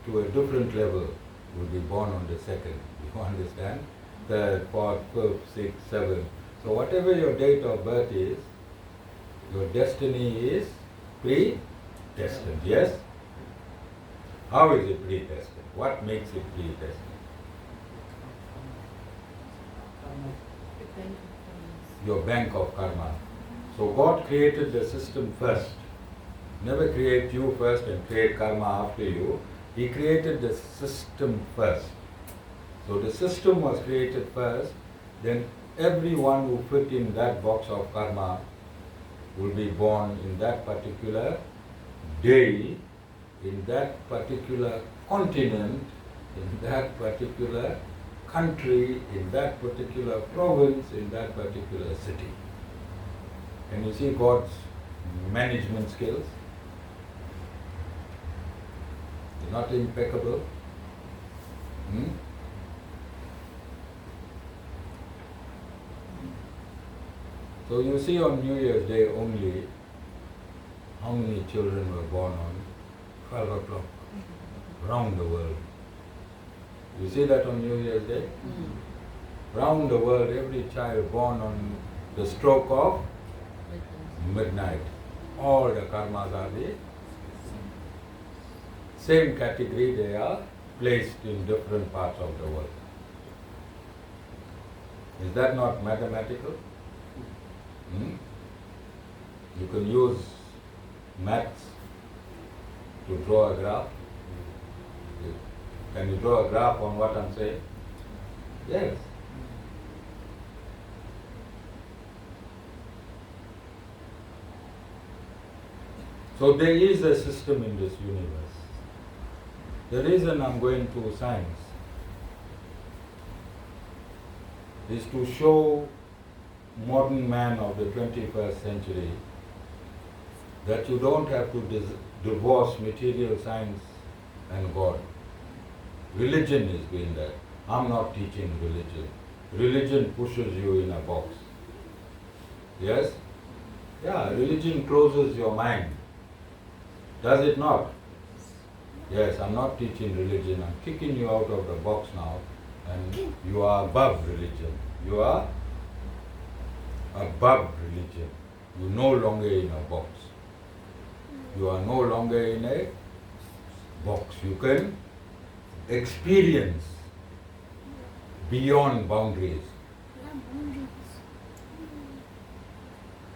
to a different level will be born on the 2nd. You understand? 3rd, 4th, 5th, 6th, 7th. So whatever your date of birth is, your destiny is predestined. Yes? How is it predestined? What makes it predestined? Your bank of karma. So God created the system first. Never create you first and create karma after you. He created the system first. So the system was created first, then everyone who fit in that box of karma will be born in that particular day, in that particular continent, in that particular country, in that particular province, in that particular city. Can you see God's management skills? They're not impeccable. So you see on New Year's Day only how many children were born on 12 o'clock around the world. You see that on New Year's Day? Round the world, every child born on the stroke of midnight. All the karmas are the same category, they are placed in different parts of the world. Is that not mathematical? You can use maths to draw a graph. Can you draw a graph on what I'm saying? Yes. So there is a system in this universe. The reason I'm going to science is to show modern man of the 21st century that you don't have to divorce material science and God. Religion is doing that. I'm not teaching religion. Religion pushes you in a box. Yes? Yeah, religion closes your mind. Does it not? Yes, I'm not teaching religion. I'm kicking you out of the box now, and you are above religion. You are above religion. You're no longer in a box. You are no longer in a box. You can experience beyond boundaries.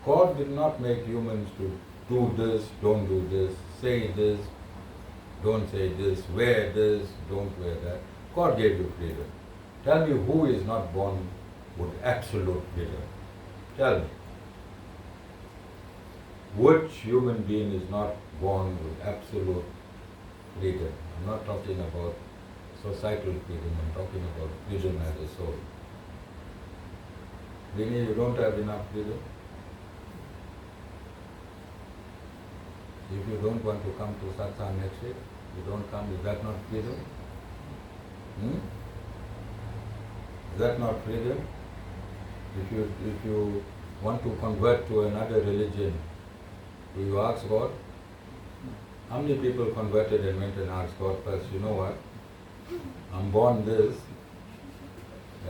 God did not make humans to do this, don't do this, say this, don't say this, wear this, don't wear that. God gave you freedom. Tell me who is not born with absolute freedom. Tell me. Which human being is not born with absolute freedom? I'm not talking about societal freedom, I'm talking about freedom as a soul. Vinny, you don't have enough freedom? If you don't want to come to satsang next week, you don't come, is that not freedom? Is that not freedom? If you want to convert to another religion, do you ask God? How many people converted and went and asked God first, you know what? I'm born this.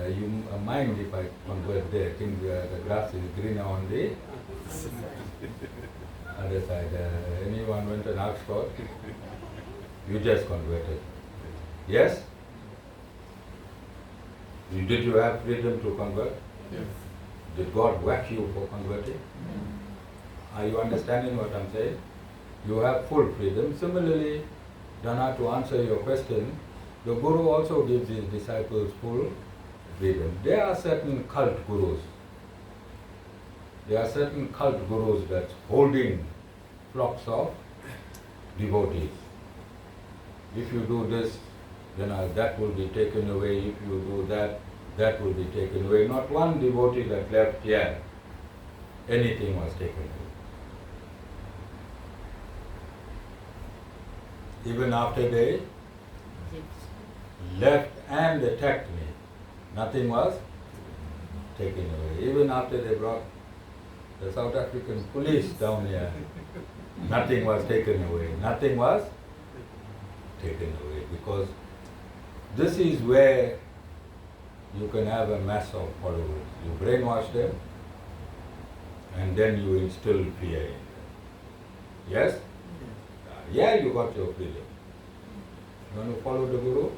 You mind if I convert there? I think the grass is greener on the other side. Anyone went and asked God? You just converted. Yes? Did you have freedom to convert? Yes. Did God whack you for converting? Are you understanding what I'm saying? You have full freedom. Similarly, Dana, to answer your question, the Guru also gives his disciples full freedom. There are certain cult gurus. There are certain cult gurus that's holding flocks of devotees. If you do this, then that will be taken away. If you do that, that will be taken away. Not one devotee that left here, anything was taken away. Even after they left and attacked me, nothing was taken away. Even after they brought the South African police down here, nothing was taken away. Nothing was taken away, because this is where you can have a mass of followers. You brainwash them and then you instill fear in them. Yes? Yeah, you got your freedom. You want to follow the Guru?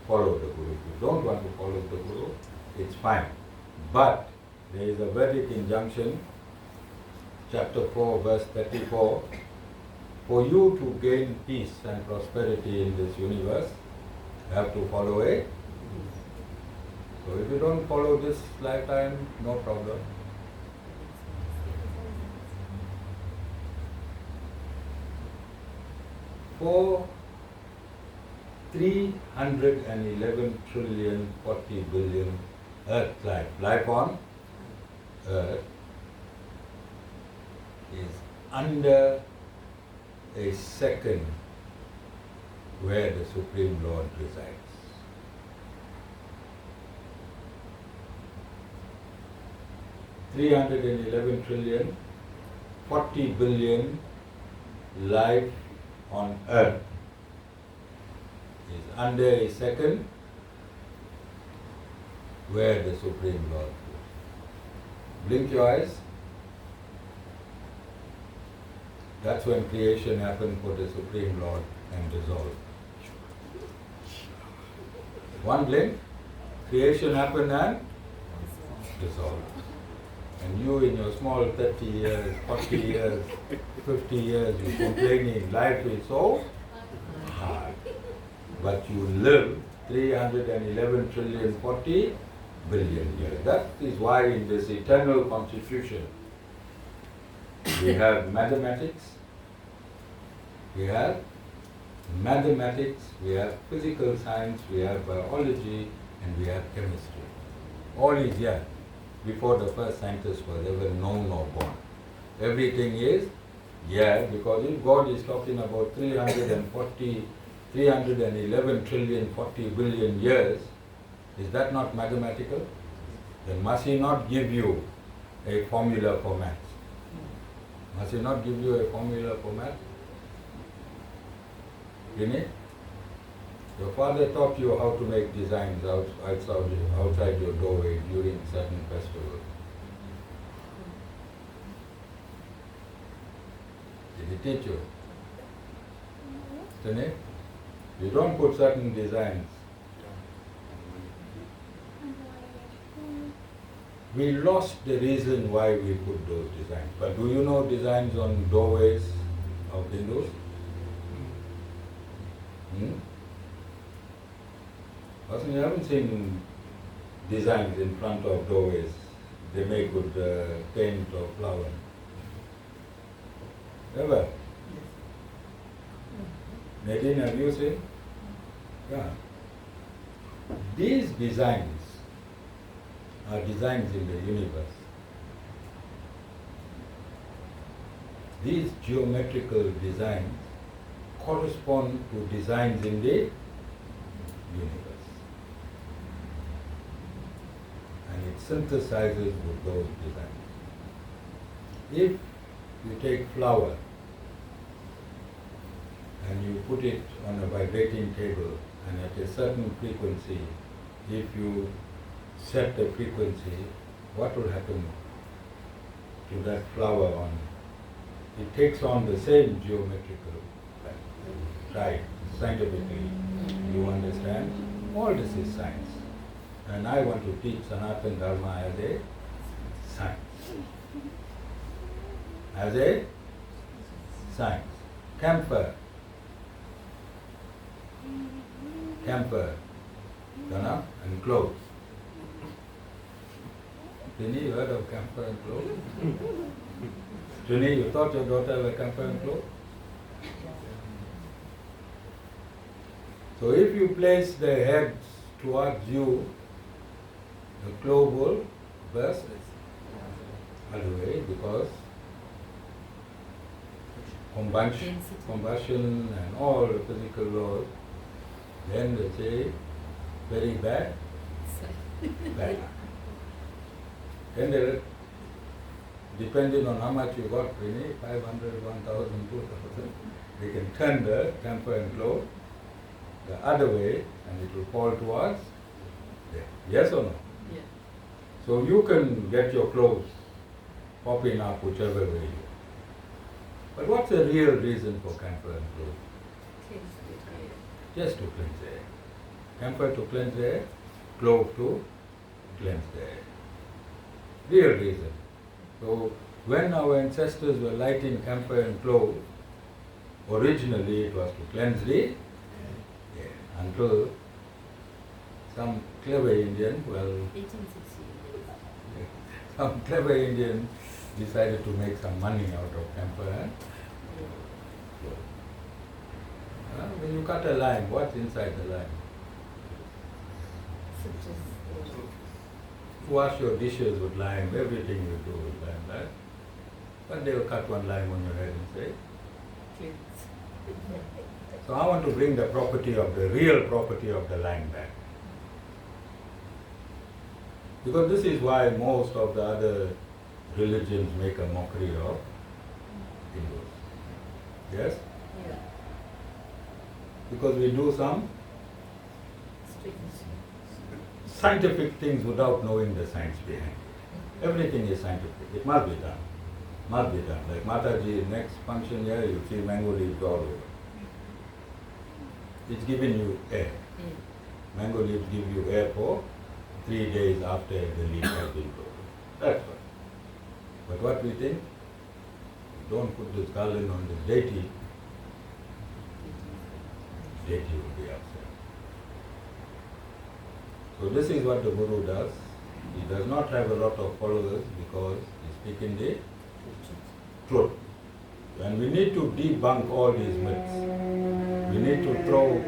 Follow the Guru. If you don't want to follow the Guru, it's fine. But there is a Vedic injunction, chapter 4, verse 34. For you to gain peace and prosperity in this universe, you have to follow it. So if you don't follow this lifetime, no problem. For 311 trillion 40 billion Earth life on Earth is under a second where the Supreme Lord resides. $311 trillion, 40 billion life on Earth is under a second where the Supreme Lord is. Blink your eyes. That's when creation happened for the Supreme Lord and dissolved. One blink, creation happened and dissolved. And you in your small 30 years, 40 years, 50 years, you're complaining life is so hard. But you live 311 trillion 40 billion years. That is why in this eternal constitution we have mathematics, We have mathematics, we have physical science, we have biology, and we have chemistry. All is here before the first scientist was ever known or born. Everything is here because if God is talking about 311 trillion 40 billion years, is that not mathematical? Then must He not give you a formula for maths? Must He not give you a formula for maths? Didn't He? Your father taught you how to make designs outside your doorway during certain festivals. Did He teach you? Didn't He? You don't put certain designs. We lost the reason why we put those designs. But do you know designs on doorways of Hindus? You haven't seen designs in front of doorways. They make with paint or flower. Ever? Nadine, have you seen? Yeah. These designs are designs in the universe. These geometrical designs correspond to designs in the universe. And it synthesizes with those designs. If you take flour and you put it on a vibrating table and at a certain frequency, if you set the frequency, what will happen to that flower on? It takes on the same geometrical type, scientifically. You understand? All this is science. And I want to teach Sanatana Dharma as a science. As a science. Camphor. Camphor. Dana and cloves. Trini, you heard of camphor and clove? Trini, you thought your daughter were camphor and clove? So if you place the heads towards you, the clove will burst away because combustion and all the physical laws, then they say very bad. Then they, depending on how much you got, 500, 1,000, 2,000, they can turn the camphor and clove the other way and it will fall towards there. Yes or no? Yeah. So you can get your clothes popping up whichever way you want. But what's the real reason for camphor and clove? Just to cleanse the air. Camphor to cleanse the air, clove to cleanse the air. Real reason. So when our ancestors were lighting camphor and clove, originally it was to cleanse the air. Until some clever Indian, 1860. some clever Indian decided to make some money out of camphor and clove. When you cut a lime, what's inside the lime? Wash your dishes with lime, everything you do with lime, right? But they will cut one lime on your head and say, so I want to bring the property of the real property of the lime back. Because this is why most of the other religions make a mockery of Hindus. Yes? Yeah. Because we do some scientific things without knowing the science behind it. Everything is scientific. It must be done. Must be done. Like Mataji, next function here, you see mango leaves all over. It's giving you air. Mango leaves give you air for 3 days after the leaf has been broken. That's all. But what we think, don't put this garland on the deity, deity will be upset. So this is what the Guru does. He does not have a lot of followers because he's speaking the truth. And we need to debunk all these myths. We need to throw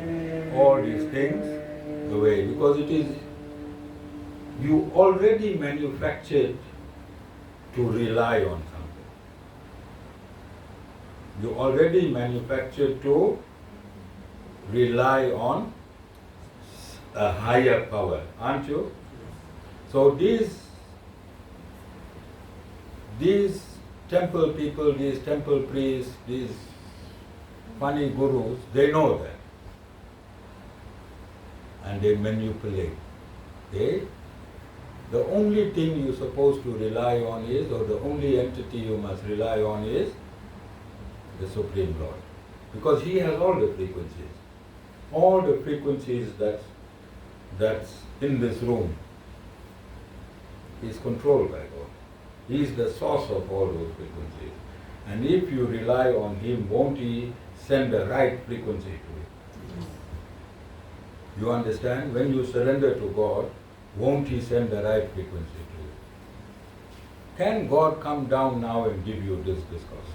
all these things away because it is you already manufactured to rely on something. You already manufactured to rely on a higher power, aren't you? So these temple people, these temple priests, these funny gurus, they know that. And they manipulate. The only thing you're supposed to rely on is, or the only entity you must rely on is the Supreme Lord. Because He has all the frequencies. All the frequencies that's in this room is controlled by God. He is the source of all those frequencies. And if you rely on Him, won't He send the right frequency to you? You understand? When you surrender to God, won't He send the right frequency to you? Can God come down now and give you this discourse?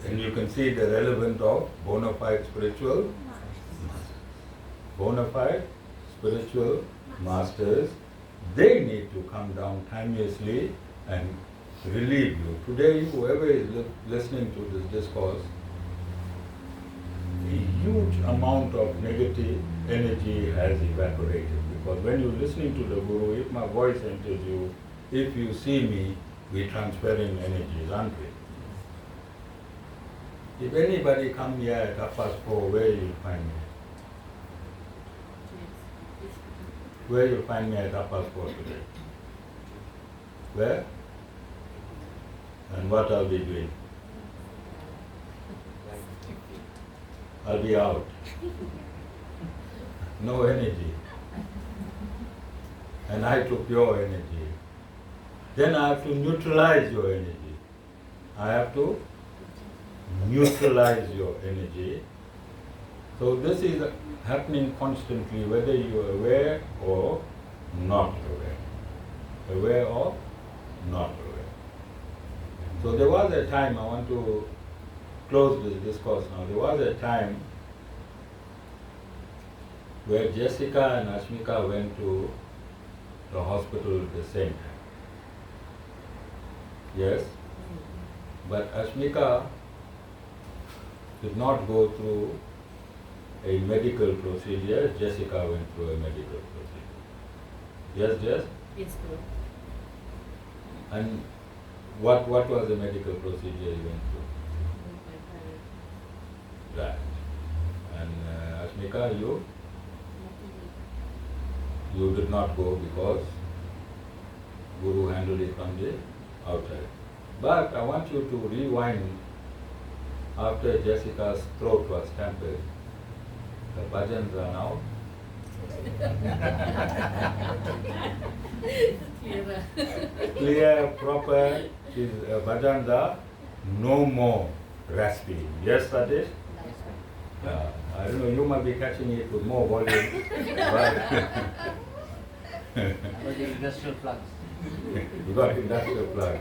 Then you can see the relevance of bona fide spiritual masters. They need to come down timelessly and relieve you. Today, whoever is listening to this discourse, a huge amount of negative energy has evaporated. Because when you're listening to the Guru, if my voice enters you, if you see me, we're transferring energies, aren't we? If anybody come here at 4:30, where you'll find me? Where you'll find me at 4:30 today? Where? And what I'll be doing? I'll be out. No energy. And I took your energy. Then I have to neutralize your energy. I have to neutralize your energy. So this is happening constantly, whether you are aware or not aware. Aware or not aware. So there was a time, I want to close this discourse now. There was a time where Jessica and Ashmika went to the hospital at the same time. Yes? But Ashmika did not go through a medical procedure. Jessica went through a medical procedure. Yes, Jess? Yes, Guru. And what was the medical procedure you went through? Right. And Ashmika, you did not go because Guru handled it from the outside. But I want you to rewind after Jessica's throat was tampered. The bhajans are now clear, proper. Bhajans are no more raspy. Yes, Satish? I don't know, you might be catching it with more volume. About the industrial plugs. You got industrial plug.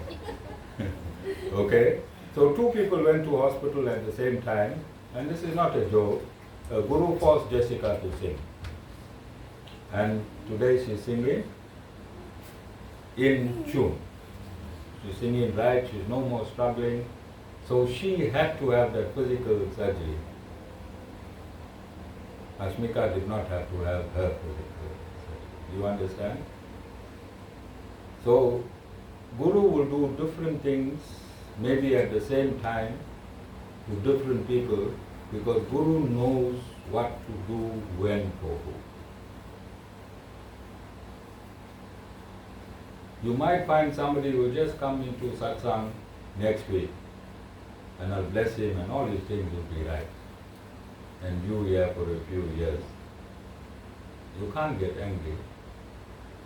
Okay? So two people went to hospital at the same time, and this is not a joke. Guru forced Jessica to sing. And today she's singing in tune. She's singing right, she's no more struggling. So she had to have that physical surgery. Ashmika did not have to have her physical surgery. You understand? So Guru will do different things, maybe at the same time, to different people, because Guru knows what to do when for who. You might find somebody who just come into satsang next week, and I'll bless him and all these things will be right. And you here for a few years. You can't get angry,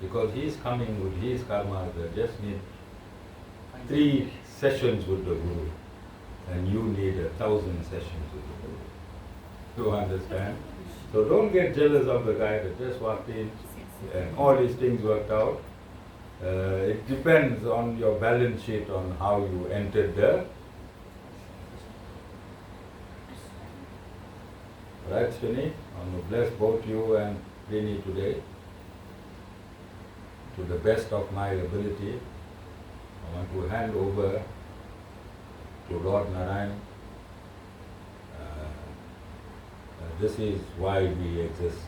because he's coming with his karma that just need 3 sessions with the Guru, and you need 1,000 sessions with the Guru. You understand? So don't get jealous of the guy that just walked in and all these things worked out. It depends on your balance sheet on how you entered there. Right, Srini? I want to bless both you and Rini today to the best of my ability. I want to hand over to Lord Narayan. This is why we exist.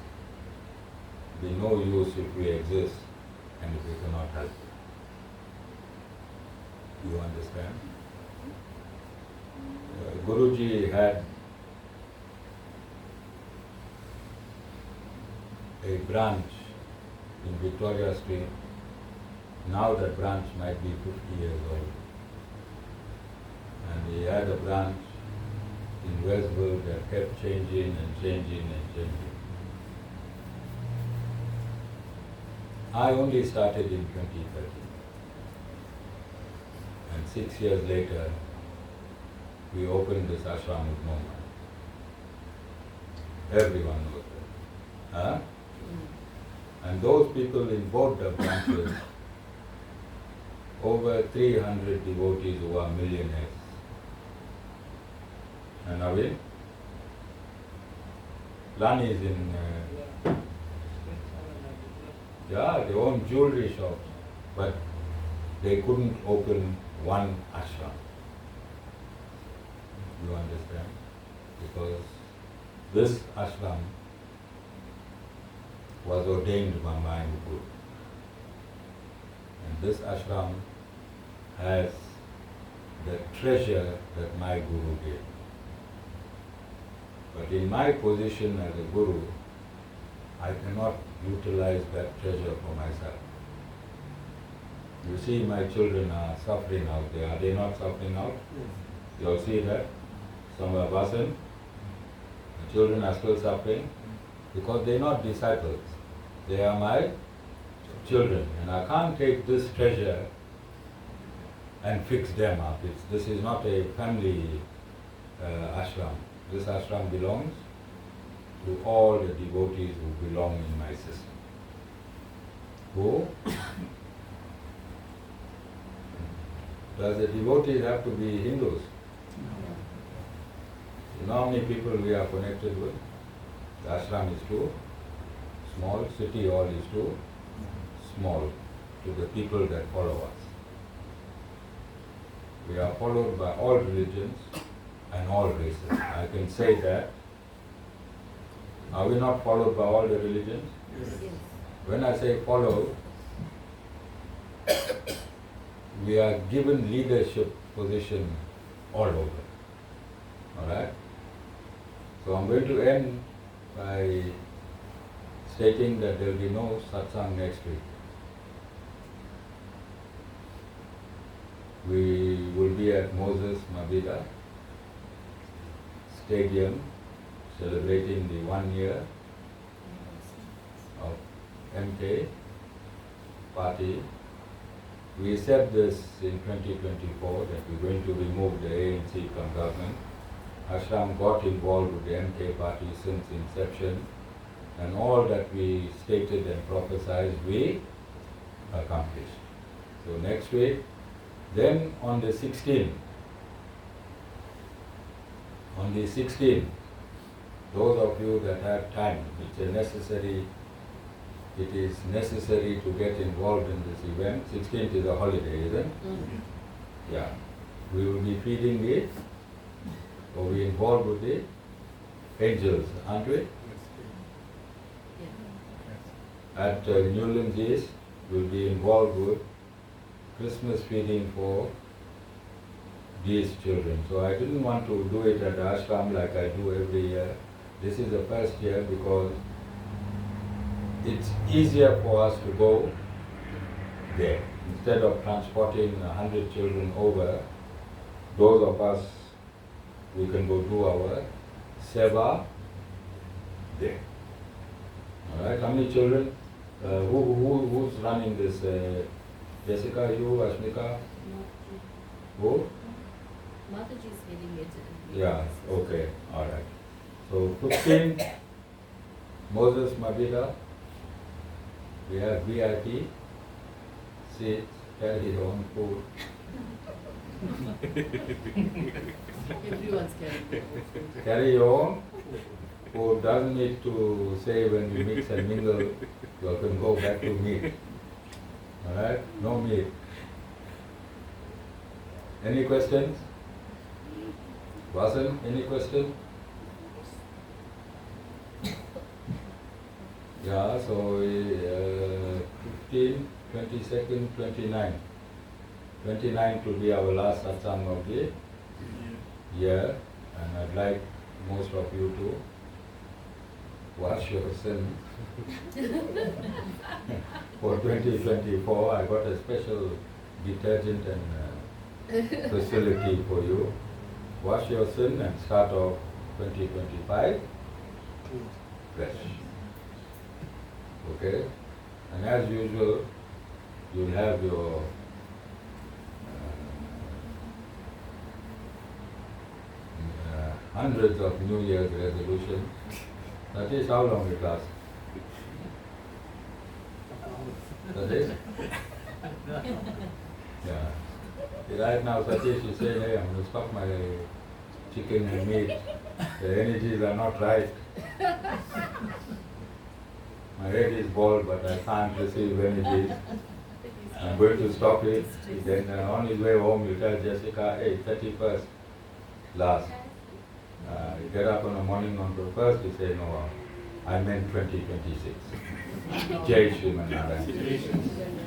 Be no use if we exist and if we cannot help. You understand? Guruji had a branch in Victoria Street. Now that branch might be 50 years old. And he had a branch in Westville that kept changing and changing and changing. I only started in 2013. And 6 years later, we opened this ashram with no money. Everyone knows that. Huh? And those people in both the branches, over 300 devotees who are millionaires. And Naveen? Lani is in, they own jewelry shops, but they couldn't open one ashram. You understand? Because this ashram was ordained by my Guru. And this ashram has the treasure that my Guru gave. But in my position as a Guru, I cannot utilize that treasure for myself. You see, my children are suffering out there. Are they not suffering out? Yes. You all see that? Some are Vasan. The children are still suffering because they are not disciples. They are my children. And I can't take this treasure and fix them up. This is not a family ashram. This ashram belongs to all the devotees who belong in my system. Who? Does the devotees have to be Hindus? You know how many people we are connected with? The ashram is too small, city hall is too small to the people that follow us. We are followed by all religions and all races. I can say that. Are we not followed by all the religions? Yes. When I say follow, we are given leadership position all over. Alright? So I'm going to end by stating that there will be no satsang next week. We will be at Moses Mabida Stadium celebrating the 1 year of MK party. We said this in 2024 that we're going to remove the ANC from government. Ashram got involved with the MK party since inception, and all that we stated and prophesied we accomplished. So next week, then on the 16th, those of you that have time, it is necessary to get involved in this event. 16th is a holiday, isn't it? Yeah. We will be feeding it, or we involved with the angels, aren't we? At Newlands East, we'll be involved with Christmas feeding for these children. So I didn't want to do it at the ashram like I do every year. This is the first year because it's easier for us to go there. Instead of transporting 100 children over, those of us, we can go do our seva there. Alright, how many children? Who's running this? Jessica, you, Ashmika? Who? Mataji is heading it. Yeah, okay, alright. So 15, Moses Mabida, we have VIP, seats, carry your own food. Everyone's carrying their own food. Carry your own food. Doesn't need to say when you mix and mingle, you can go back to meat. Alright? No meat. Any questions? Vasan, any question? Yeah, so 15, 22nd, 29. 29 to be our last satsang of the year, and I'd like most of you to wash your sin. For 2024, I got a special detergent and facility for you. Wash your sin and start off 2025 fresh. Okay? And as usual, you'll have your hundreds of New Year's resolutions. That is how long it lasts. That is? Yeah. Right now, Satish is saying, hey, I'm going to stop my chicken and meat. The energies are not right. My head is bald, but I can't receive energies. I'm going to stop it. Then on his way home, you tell Jessica, hey, 31st, last. You get up on the morning on the 1st, you say, no, I meant 2026. Jai Shriman Narayan.